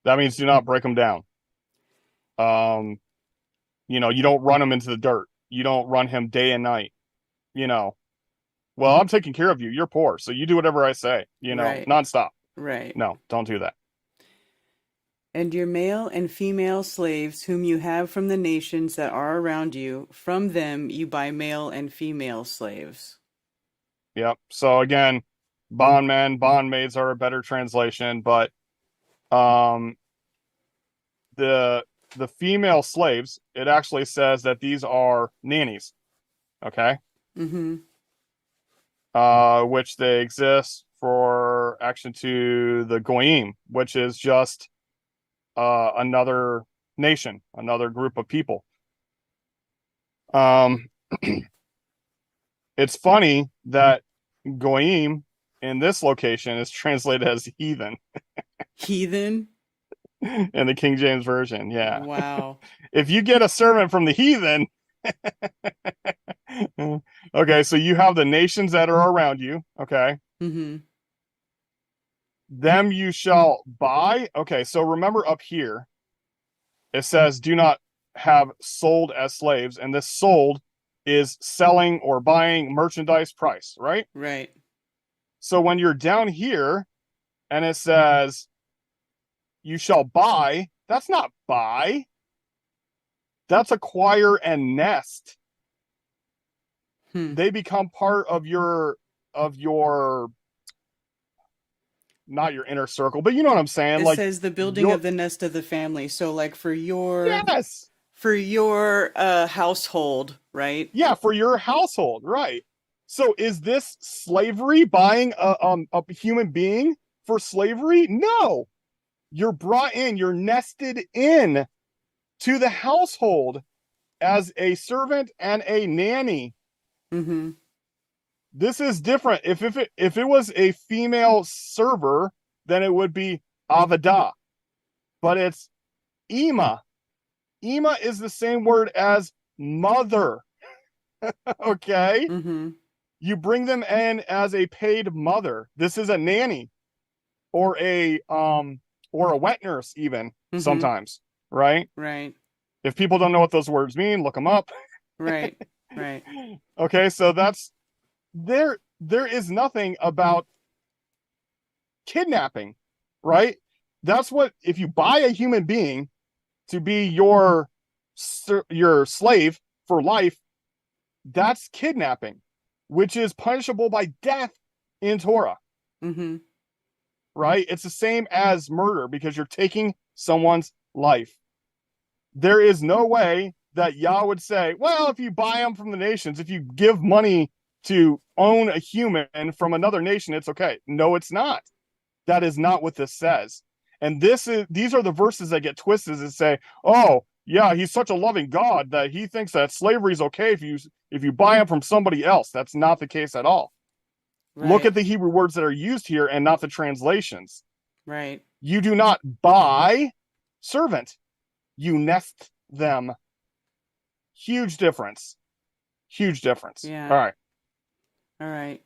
That means do not break him down. You don't run him into the dirt. You don't run him day and night. Well, I'm taking care of you. You're poor, so you do whatever I say, Right. nonstop. Right. No, don't do that. And your male and female slaves whom you have from the nations that are around you, from them you buy male and female slaves. Yep. So again, bondmen, bondmaids are a better translation, but the female slaves, it actually says that these are nannies. Okay? Which they exist for action to the Goyim, which is just another nation, another group of people. It's funny that Goyim in this location is translated as heathen. Heathen? In the King James Version, yeah. Wow. If you get a servant from the heathen, okay, so you have the nations that are around you, okay? Them you shall buy. Okay, so remember up here, it says, do not have sold as slaves, and this sold is selling or buying merchandise price, right? Right. So when you're down here and it says, you shall buy, that's not buy. That's acquire and nest. They become part of your not your inner circle, but you know what I'm saying. It like says the building of the nest of the family. So like for your yes, For your household, right? Yeah, for your household, right? So is this slavery, buying a human being for slavery? No. You're brought in, you're nested in to the household as a servant and a nanny. Mm-hmm. This is different. If it was a female server, then it would be avada, but it's ima. Ima is the same word as mother. Okay, Mm-hmm. you bring them in as a paid mother. This is a nanny or a wet nurse, even Mm-hmm. sometimes, right? Right. If people don't know what those words mean, look them up. Right. Right. Okay, so that's there is nothing about kidnapping, right? That's what, if you buy a human being to be your slave for life, that's kidnapping, which is punishable by death in Torah, Mm-hmm. right? It's the same as murder because you're taking someone's life. There is no way that Yah would say, well, if you buy them from the nations, if you give money to own a human from another nation, it's okay. No, it's not. That is not what this says. And these are the verses that get twisted and say, oh, yeah, he's such a loving God that he thinks that slavery is okay if you buy him from somebody else. That's not the case at all. Look Right. at the Hebrew words that are used here and not the translations. Right. You do not buy servant. You nest them. Huge difference. Huge difference. Yeah. All right. All right.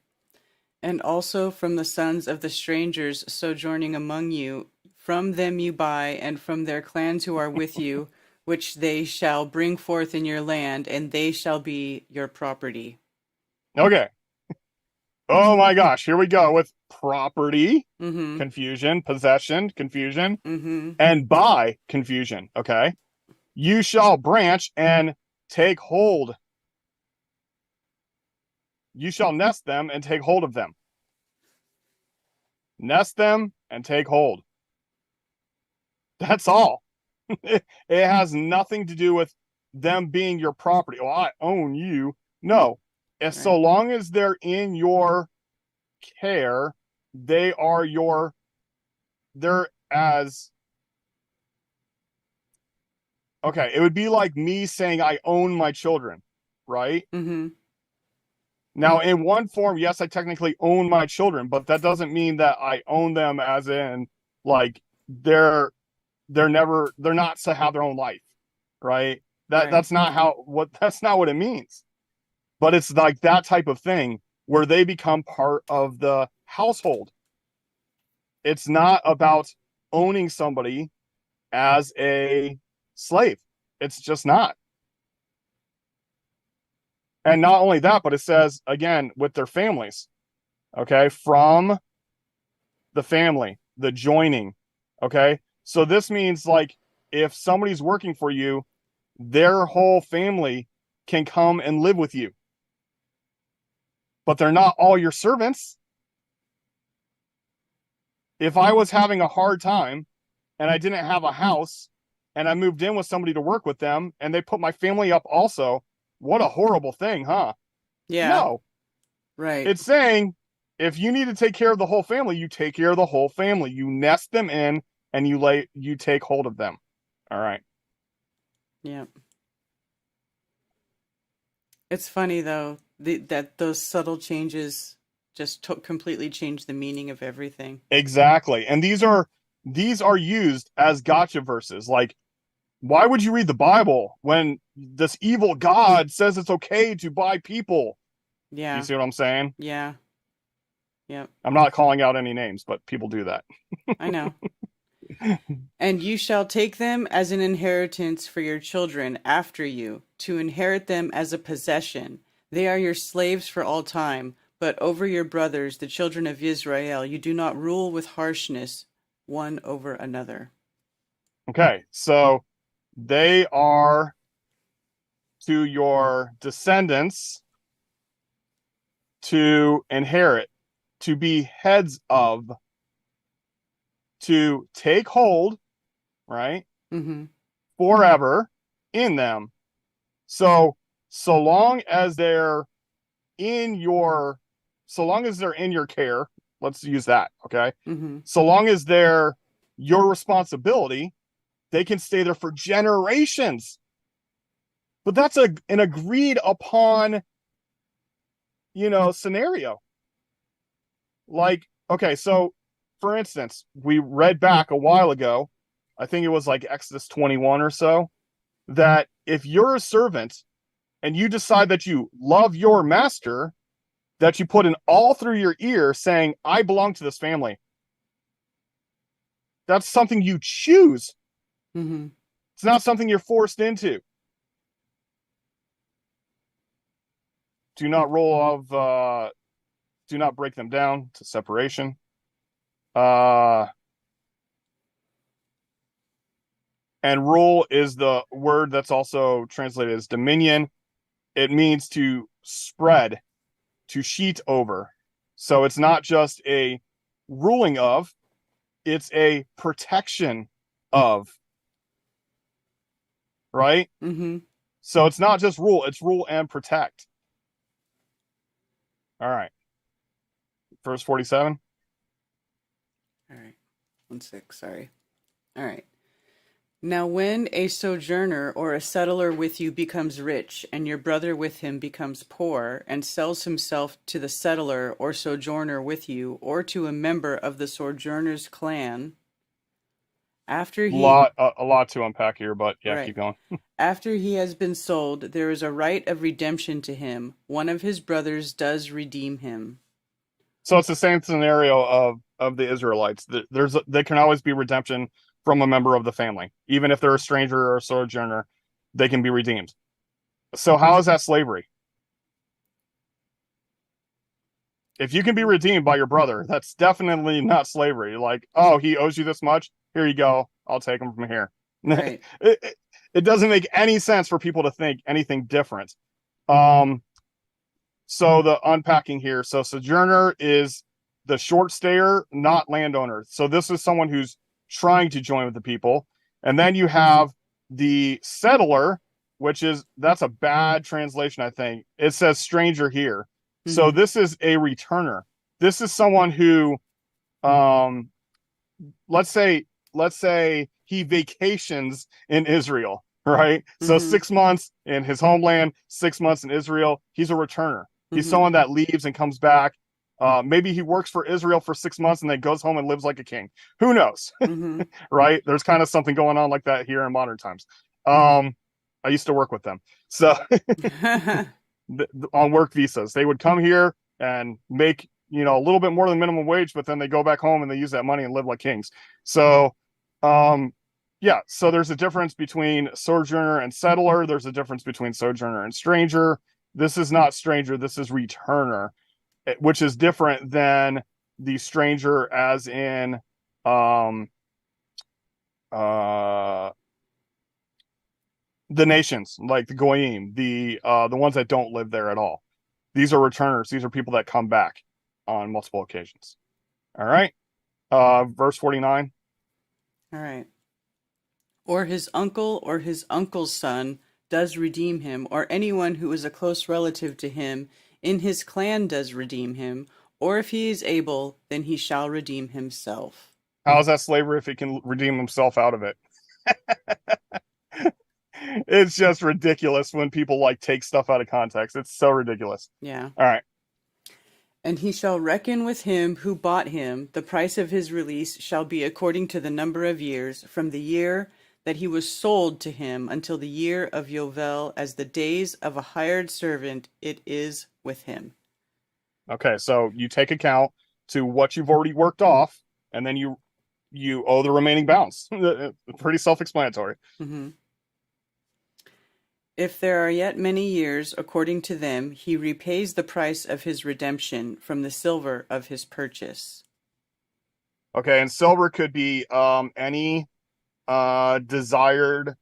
And also from the sons of the strangers sojourning among you, from them you buy, and from their clans who are with you, which they shall bring forth in your land, and they shall be your property. Okay. Oh my gosh. Here we go with property, Mm-hmm. confusion, possession, confusion, Mm-hmm. and buy, confusion. Okay. You shall branch and take hold. You shall nest them and take hold of them. Nest them and take hold. That's all. It has nothing to do with them being your property. Oh, I own you. No. As so Right. long as they're in your care, they're as okay, it would be like me saying I own my children, right? Mm-hmm. Now, in one form, yes, I technically own my children, but that doesn't mean that I own them as in like they're not to have their own life, right? Right. That's not what it means. But it's like that type of thing where they become part of the household. It's not about owning somebody as a slave. It's just not. And not only that, but it says again with their families. Okay, from the family, the joining. Okay, so this means like if somebody's working for you, their whole family can come and live with you, but they're not all your servants. If I was having a hard time and I didn't have a house and I moved in with somebody to work with them and they put my family up also, what a horrible thing, huh? Yeah. No, Right. it's saying if you need to take care of the whole family, you take care of the whole family. You nest them in and you take hold of them. All right. Yeah. It's funny though that those subtle changes just completely change the meaning of everything. Exactly. And these are used as gotcha verses. Like, why would you read the Bible when this evil God says it's okay to buy people? Yeah. You see what I'm saying? Yeah. Yep. I'm not calling out any names, but people do that. I know. And you shall take them as an inheritance for your children after you, to inherit them as a possession. They are your slaves for all time, but over your brothers, the children of Israel, you do not rule with harshness one over another. Okay, so they are to your descendants to inherit, to be heads of, to take hold, right? Mm-hmm. Forever, in them. So long as they're in your care, let's use that, okay? Mm-hmm. So long as they're your responsibility, they can stay there for generations. But that's an agreed upon, scenario. Like, okay, so for instance, we read back a while ago, I think it was like Exodus 21 or so, that if you're a servant and you decide that you love your master, that you put an all through your ear saying, I belong to this family. That's something you choose. Mm-hmm. It's not something you're forced into. Do not do not break them down to separation. And rule is the word that's also translated as dominion. It means to spread, to sheet over. So it's not just a ruling of, it's a protection of. Right? Mm-hmm. So it's not just rule, it's rule and protect. All right. Verse 47. All right. 1:6, sorry. All right. Now when a sojourner or a settler with you becomes rich, and your brother with him becomes poor, and sells himself to the settler or sojourner with you, or to a member of the sojourner's clan, after he A lot to unpack here, but yeah, right. keep going. After he has been sold, there is a right of redemption to him. One of his brothers does redeem him. So it's the same scenario of the Israelites. There can always be redemption from a member of the family, even if they're a stranger or a sojourner, they can be redeemed. So how is that slavery? If you can be redeemed by your brother, that's definitely not slavery. Like, oh, he owes you this much, here you go, I'll take him from here. Right. It doesn't make any sense for people to think anything different. So the unpacking here. So sojourner is the short stayer, not landowner. So this is someone who's trying to join with the people. And then you have the settler, that's a bad translation, I think. It says stranger here. Mm-hmm. So this is a returner. This is someone who, let's say he vacations in Israel, right? Mm-hmm. So 6 months in his homeland, 6 months in Israel. He's a returner. He's someone that leaves and comes back. Maybe he works for Israel for 6 months and then goes home and lives like a king. Who knows? Mm-hmm. Right? There's kind of something going on like that here in modern times. I used to work with them. So on work visas, they would come here and make, a little bit more than minimum wage, but then they go back home and they use that money and live like kings. So, so there's a difference between sojourner and settler. There's a difference between sojourner and stranger. This is not stranger. This is returner, which is different than the stranger as in the nations, like the Goyim, the ones that don't live there at all. These are returners. These are people that come back on multiple occasions. All right. Verse 49. All right. Or his uncle or his uncle's son does redeem him, or anyone who is a close relative to him in his clan does redeem him, or if he is able, then he shall redeem himself. How is that slavery if he can redeem himself out of it? It's just ridiculous when people take stuff out of context. It's so ridiculous. Yeah. All right. And he shall reckon with him who bought him. The price of his release shall be according to the number of years, from the year that he was sold to him until the year of Yovel, as the days of a hired servant it is with him. Okay, so you take account to what you've already worked off, and then you owe the remaining balance. Pretty self-explanatory. Mm-hmm. If there are yet many years, according to them, he repays the price of his redemption from the silver of his purchase. Okay, and silver could be any desired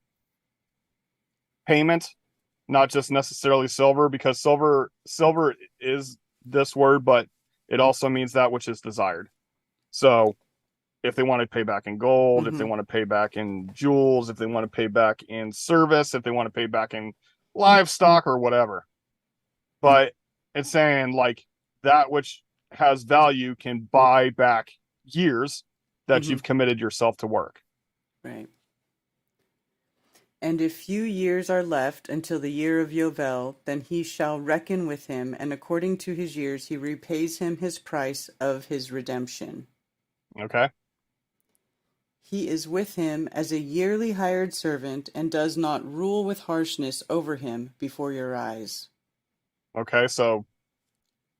payment, not just necessarily silver, because silver is this word, but it also means that which is desired. So if they want to pay back in gold, if they Mhm. want to pay back in jewels, if they want to pay back in service, if they want to pay back in livestock or whatever. But it's saying like that which has value can buy back years that Mhm. you've committed yourself to work. Right. And if few years are left until the year of Yovel, then he shall reckon with him, and according to his years he repays him his price of his redemption. Okay. He is with him as a yearly hired servant, and does not rule with harshness over him before your eyes. Okay. So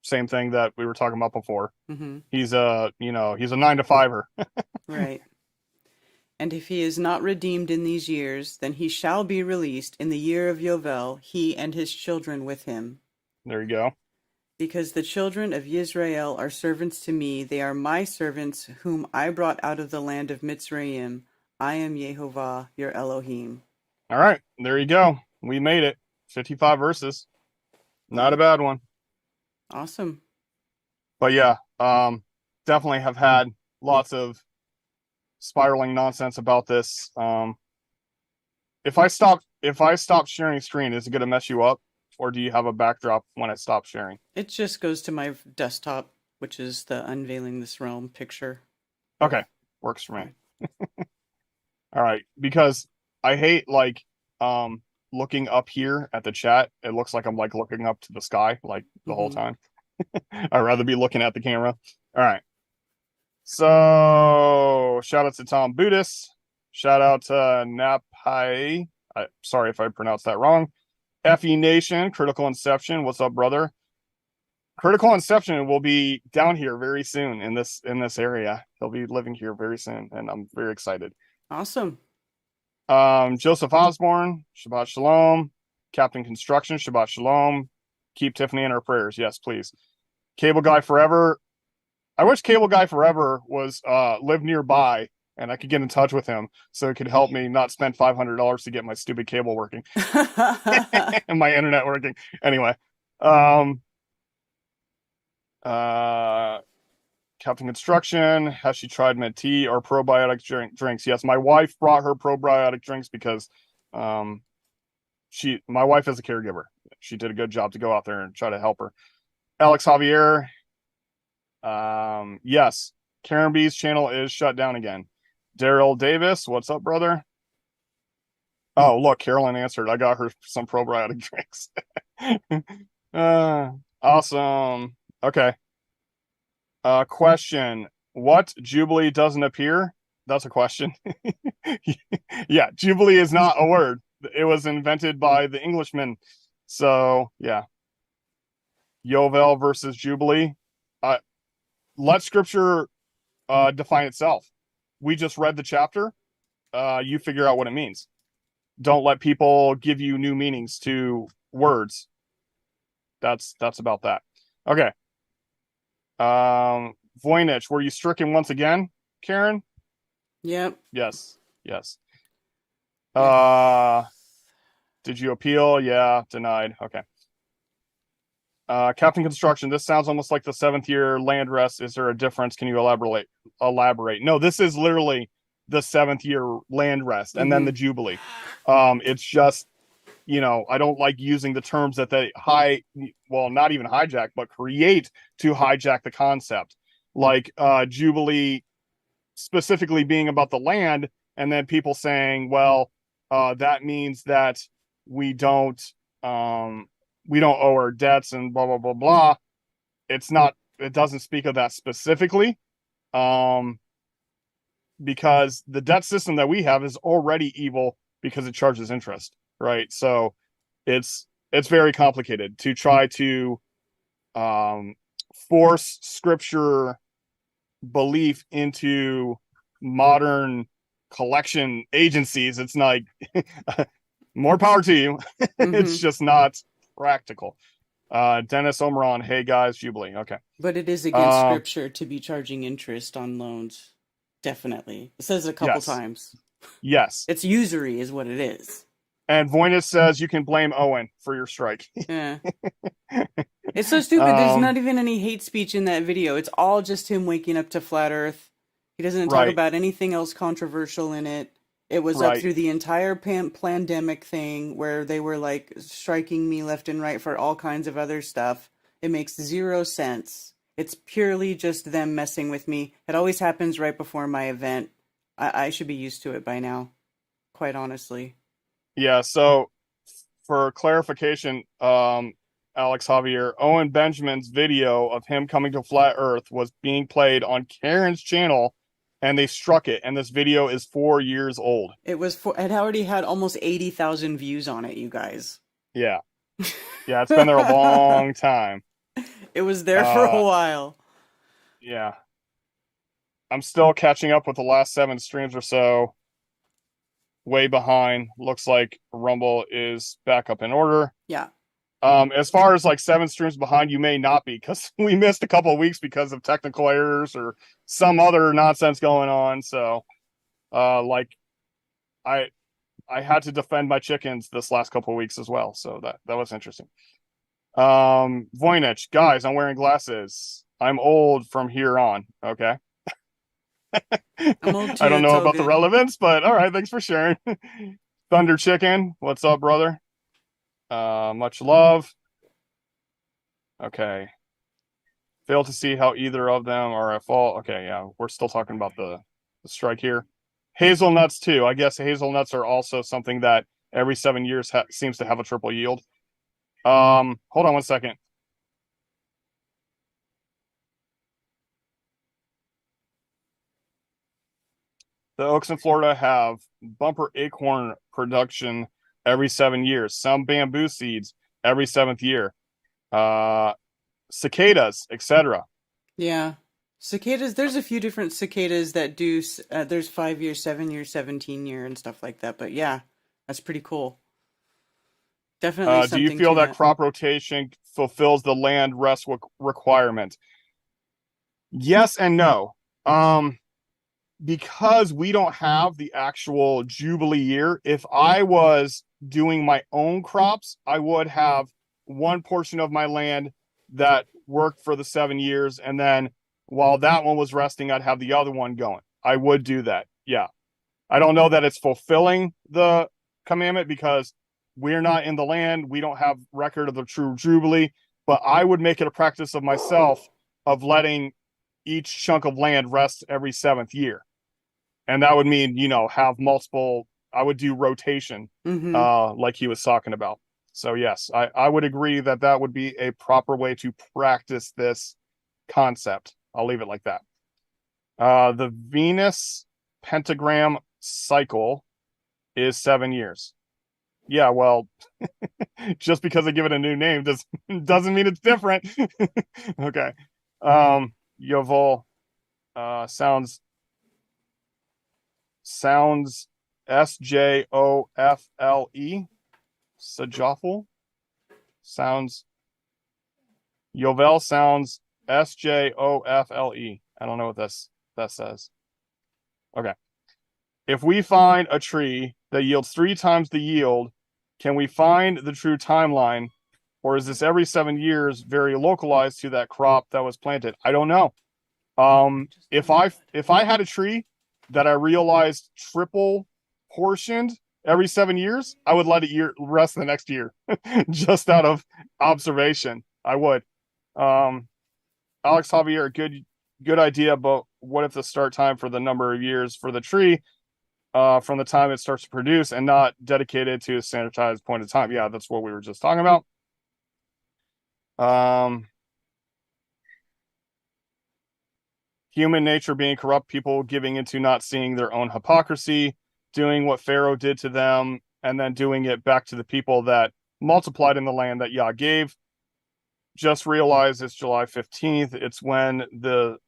same thing that we were talking about before. Mm-hmm. He's a 9-to-5er. Right. And if he is not redeemed in these years, then he shall be released in the year of Yovel, he and his children with him. There you go. Because the children of Israel are servants to me, they are my servants, whom I brought out of the land of Mitzrayim. I am Yehovah, your Elohim. All right. There you go. We made it. 55 verses. Not a bad one. Awesome. But yeah, definitely have had lots of spiraling nonsense about this. If I stop sharing screen, is it gonna mess you up? Or do you have a backdrop when I stop sharing? It just goes to my desktop, which is the Unveiling This Realm picture. Okay. Works for me. All right. Because I hate looking up here at the chat. It looks like I'm like looking up to the sky like the whole time. I'd rather be looking at the camera. All right. So shout out to Tom Budis. Shout out to Napai. Sorry if I pronounced that wrong. FE Nation, Critical Inception. What's up, brother? Critical Inception will be down here very soon in this area. He'll be living here very soon, and I'm very excited. Awesome. Joseph Osborne, Shabbat Shalom. Captain Construction, Shabbat Shalom. Keep Tiffany in our prayers. Yes, please. Cable Guy Forever. I wish Cable Guy Forever was lived nearby and I could get in touch with him so it could help me not spend $500 to get my stupid cable working and my internet working. Anyway, Captain Construction, has she tried med tea or probiotic drinks? Yes, my wife brought her probiotic drinks because my wife is a caregiver. She did a good job to go out there and try to help her. Alex Javier, yes, Karen B's channel is shut down again. Daryl Davis, what's up, brother? Oh, look, Carolyn answered. I got her some probiotic drinks. Awesome. Okay. Question. What Jubilee doesn't appear? That's a question. Yeah, Jubilee is not a word. It was invented by the Englishmen. So, yeah. Yovel versus Jubilee. Let Scripture define itself. We just read the chapter. You figure out what it means. Don't let people give you new meanings to words. That's about that. Okay. Voynich, were you stricken once again, Karen? Yep. Yes. Did you appeal? Yeah, denied. Okay. Captain Construction, this sounds almost like the 7th year land rest. Is there a difference? Can you elaborate? No, this is literally the 7th year land rest and then the Jubilee. It's just, I don't like using the terms that they not even hijack, but create to hijack the concept. Like Jubilee specifically being about the land, and then people saying, well, that means that we don't owe our debts and blah, blah, blah, blah. It doesn't speak of that specifically. Because the debt system that we have is already evil because it charges interest, right? So it's very complicated to try to force Scripture belief into modern collection agencies. It's like more power to you. It's just not practical. Dennis Omeron, hey guys, Jubilee. Okay. But it is against Scripture to be charging interest on loans. Definitely. It says it a couple times. Yes. It's usury is what it is. And Voynich says you can blame Owen for your strike. Yeah. It's so stupid. There's not even any hate speech in that video. It's all just him waking up to flat Earth He doesn't talk Right. about anything else controversial in it. It was up Right. through the entire pandemic thing where they were like striking me left and right for all kinds of other stuff. It makes zero sense. It's purely just them messing with me. It always happens right before my event. I should be used to it by now, quite honestly. Yeah. So for clarification, Alex Javier, Owen Benjamin's video of him coming to Flat Earth was being played on Karen's channel, and they struck it. And this video is 4 years old. It already had almost 80,000 views on it, you guys. Yeah. Yeah, it's been there a long time. It was there for a while. Yeah. I'm still catching up with the last 7 streams or so. Way behind. Looks like Rumble is back up in order. Yeah. As far as like 7 streams behind, you may not be, because we missed a couple of weeks because of technical errors or some other nonsense going on. So, like, I had to defend my chickens this last couple of weeks as well. So that was interesting. Voynich, guys, I'm wearing glasses. I'm old from here on. Okay. I'm old too, I don't know it's all about the good. relevance, but all right, thanks for sharing. Thunder Chicken, what's up, brother? Much love. Okay. Fail to see how either of them are at fault. Okay, yeah, we're still talking about the strike here. Hazelnuts too. I guess hazelnuts are also something that every 7 years seems to have a triple yield. Hold on one second. The oaks in Florida have bumper acorn production every 7 years. Some bamboo seeds every 7th year. Cicadas, etc. Yeah. Cicadas, there's a few different cicadas that do, there's 5 year, 7 year, 17 year, and stuff like that. But yeah, that's pretty cool. Definitely Do something you feel to that crop rotation fulfills the land rest requirement? Yes and no. Because we don't have the actual Jubilee year, if I was doing my own crops, I would have one portion of my land that worked for the 7 years, and then while that one was resting, I'd have the other one going. I would do that. Yeah. I don't know that it's fulfilling the commandment because we're not in the land. We don't have record of the true Jubilee, but I would make it a practice of myself of letting each chunk of land rest every 7th year. And that would mean, have multiple, I would do rotation, like he was talking about. So yes, I would agree that would be a proper way to practice this concept. I'll leave it like that. The Venus pentagram cycle is 7 years. Yeah, well, just because I give it a new name doesn't mean it's different. Okay. Yovel sounds SJOFLE. Sajofel sounds. Yovel sounds SJOFLE. I don't know what that says. Okay. If we find a tree that yields 3 times the yield, can we find the true timeline, or is this every 7 years very localized to that crop that was planted? I don't know. If I had a tree that I realized triple portioned every 7 years, I would let it rest the next year, just out of observation. I would. Alex Javier, good idea, but what if the start time for the number of years for the tree from the time it starts to produce and not dedicated to a standardized point of time? Yeah, that's what we were just talking about. Human nature being corrupt, people giving into not seeing their own hypocrisy, doing what Pharaoh did to them, and then doing it back to the people that multiplied in the land that Yah gave. Just realize it's July 15th. It's when the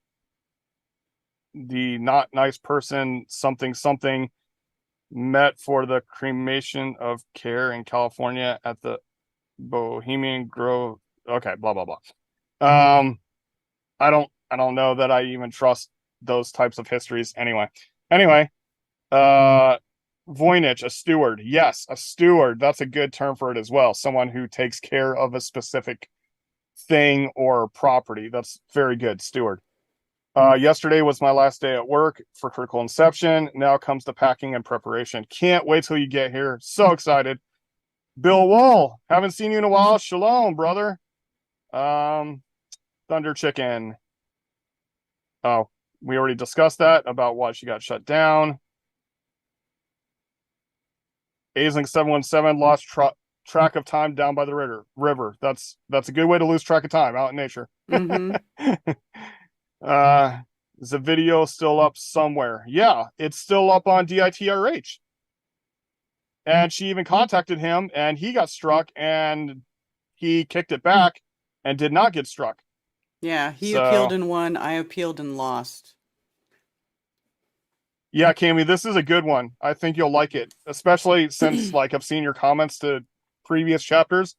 not nice person something met for the cremation of care in California at the Bohemian Grove. Okay, blah blah blah. I don't know that I even trust those types of histories anyway. Voynich, a steward. Yes, a steward. That's a good term for it as well. Someone who takes care of a specific thing or property. That's very good. Steward. Yesterday was my last day at work for Critical Inception. Now comes the packing and preparation. Can't wait till you get here. So excited. Bill Wall, haven't seen you in a while. Shalom, brother. Thunder Chicken. Oh, we already discussed that about why she got shut down. Aisling 717 lost track of time down by the river. That's a good way to lose track of time out in nature. Mm-hmm. Is the video still up somewhere? Yeah, it's still up on DITRH. And she even contacted him, and he got struck, and he kicked it back and did not get struck. Yeah, he appealed and won. I appealed and lost. Yeah, Cami, this is a good one. I think you'll like it, especially since like I've seen your comments to previous chapters.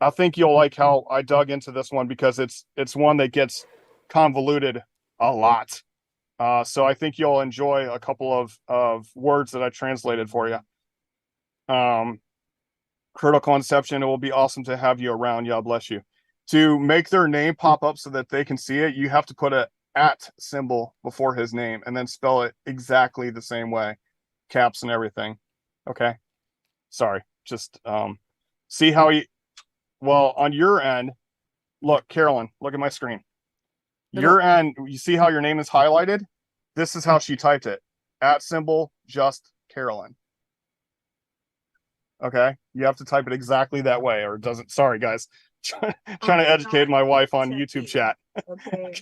I think you'll like how I dug into this one because it's one that gets convoluted a lot. So I think you'll enjoy a couple of words that I translated for you. Critical Inception, it will be awesome to have you around. Yeah, bless you. To make their name pop up so that they can see it, you have to put a @ symbol before his name and then spell it exactly the same way, caps and everything. Okay, sorry, just see how well on your end. Look, Carolyn, look at my screen. Your end, you see how your name is highlighted? This is how she typed it. @ symbol, just Carolyn. Okay, you have to type it exactly that way, or it doesn't. Sorry, guys. Trying to educate my wife on YouTube chat. Okay.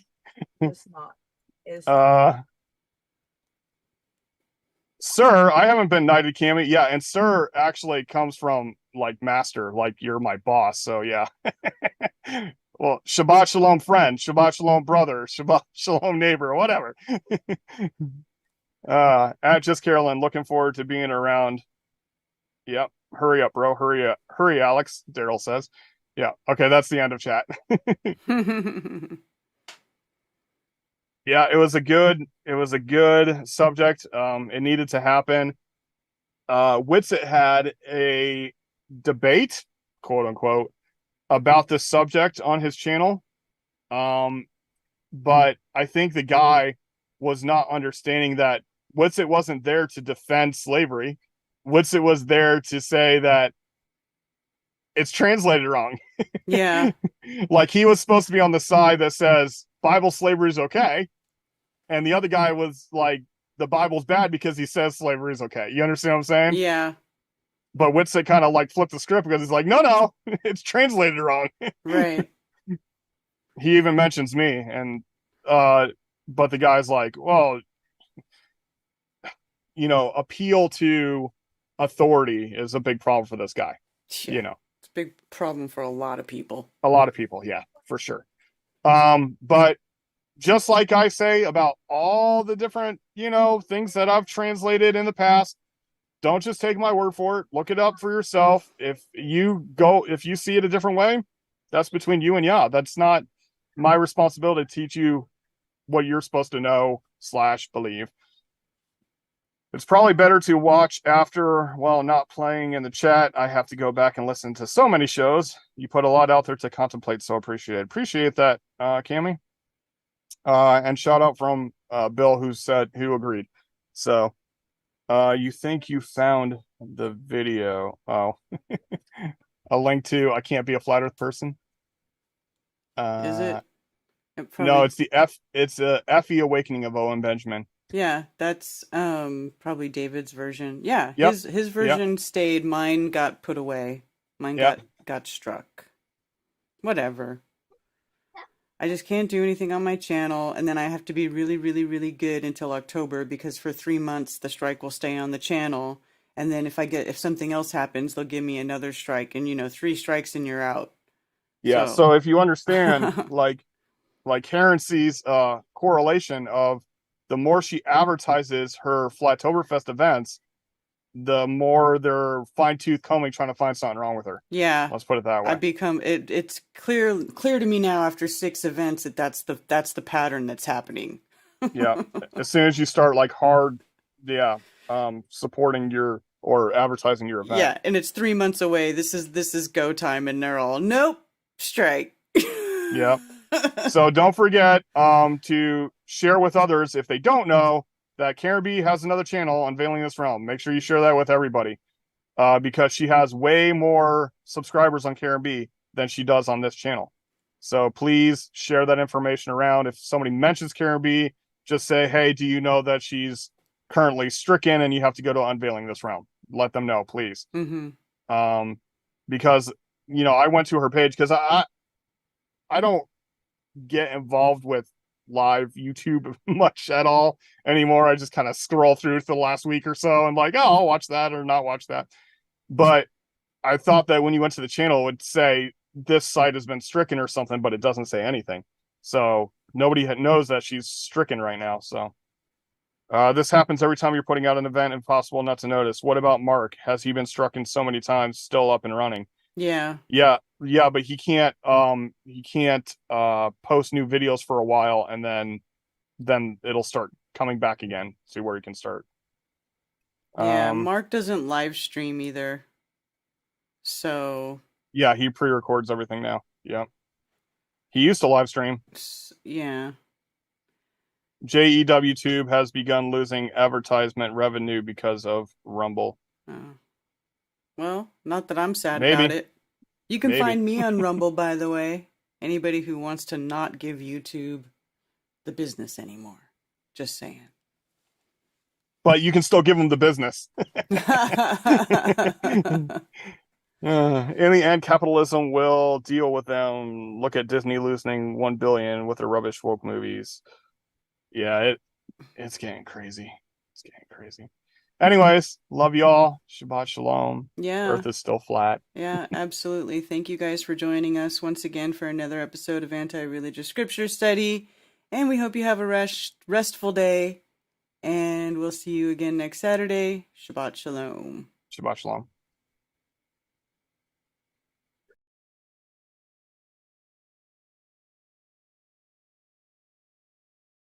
It's not. It's Sir, I haven't been knighted, Cammy. Yeah, and sir actually comes from like master, like you're my boss. So yeah. Well, Shabbat Shalom friend, Shabbat Shalom brother, Shabbat Shalom neighbor, whatever. At Just Carolyn, looking forward to being around. Yep. Hurry up, bro. Hurry up. Hurry, Alex, Daryl says. Yeah. Okay, that's the end of chat. Yeah, it was a good subject. It needed to happen. Witsit had a debate, quote unquote, about this subject on his channel. But I think the guy was not understanding that Witsit wasn't there to defend slavery. Witsit was there to say that it's translated wrong. Yeah. Like he was supposed to be on the side that says Bible slavery is okay. And the other guy was like, the Bible's bad because he says slavery is okay. You understand what I'm saying? Yeah. But Witsit kind of like flipped the script because he's like, no, it's translated wrong. Right. He even mentions me. And, but the guy's like, well, appeal to authority is a big problem for this guy. Yeah. It's a big problem for a lot of people. A lot of people. Yeah, for sure. But just like I say about all the different, things that I've translated in the past, don't just take my word for it. Look it up for yourself. If you see it a different way, that's between you and Yah. That's not my responsibility to teach you what you're supposed to know / believe. It's probably better to watch after, not playing in the chat. I have to go back and listen to so many shows. You put a lot out there to contemplate, so appreciate that, Cammy. And shout out from Bill who agreed. So you think you found the video? Oh, a link to I Can't Be a Flat Earth Person. Is it? No, it's it's a FE Awakening of Owen Benjamin. Yeah, that's probably David's version. Yeah, yep. his version stayed. Mine got put away. Mine got struck. Whatever. I just can't do anything on my channel, and then I have to be really, really, really good until October because for 3 months the strike will stay on the channel, and then if something else happens, they'll give me another strike, and 3 strikes and you're out. Yeah. So if you understand, like Herency's correlation of the more she advertises her Flattoberfest events, the more they're fine-tooth combing trying to find something wrong with her. Yeah. Let's put it that way. It's clear to me now after 6 events that's the pattern that's happening. Yeah. As soon as you start like hard, supporting or advertising your event. Yeah, and it's 3 months away. This is go time, and they're all, nope, strike. Yeah. So don't forget to share with others if they don't know that Karen B has another channel, Unveiling This Realm. Make sure you share that with everybody because she has way more subscribers on Karen B than she does on this channel. So please share that information around. If somebody mentions Karen B, just say, hey, do you know that she's currently stricken and you have to go to Unveiling This Realm? Let them know, please. Because, you know, I went to her page because I don't get involved with live YouTube much at all anymore. I just kind of scroll through for the last week or so and like, oh, I'll watch that or not watch that. But I thought that when you went to the channel, it would say this site has been stricken or something, but it doesn't say anything. So nobody knows that she's stricken right now. So this happens every time you're putting out an event, impossible not to notice. What about Mark? Has he been stricken so many times, still up and running? Yeah, but he can't post new videos for a while, and then it'll start coming back again. See where he can start. Yeah, Mark doesn't live stream either. So yeah, he pre-records everything now. Yeah. He used to live stream. Yeah. JEW Tube has begun losing advertisement revenue because of Rumble. Oh. Well, not that I'm sad Maybe. about it. You can find me on Rumble, by the way. Anybody who wants to not give YouTube the business anymore. Just saying. But you can still give them the business. In the end, capitalism will deal with them. Look at Disney losing $1 billion with their rubbish woke movies. Yeah, it's getting crazy. It's getting crazy. Anyways, love y'all. Shabbat shalom. Yeah. Earth is still flat. Yeah, absolutely. Thank you guys for joining us once again for another episode of Anti-Religious Scripture Study. And we hope you have a restful day. And we'll see you again next Saturday. Shabbat shalom. Shabbat shalom.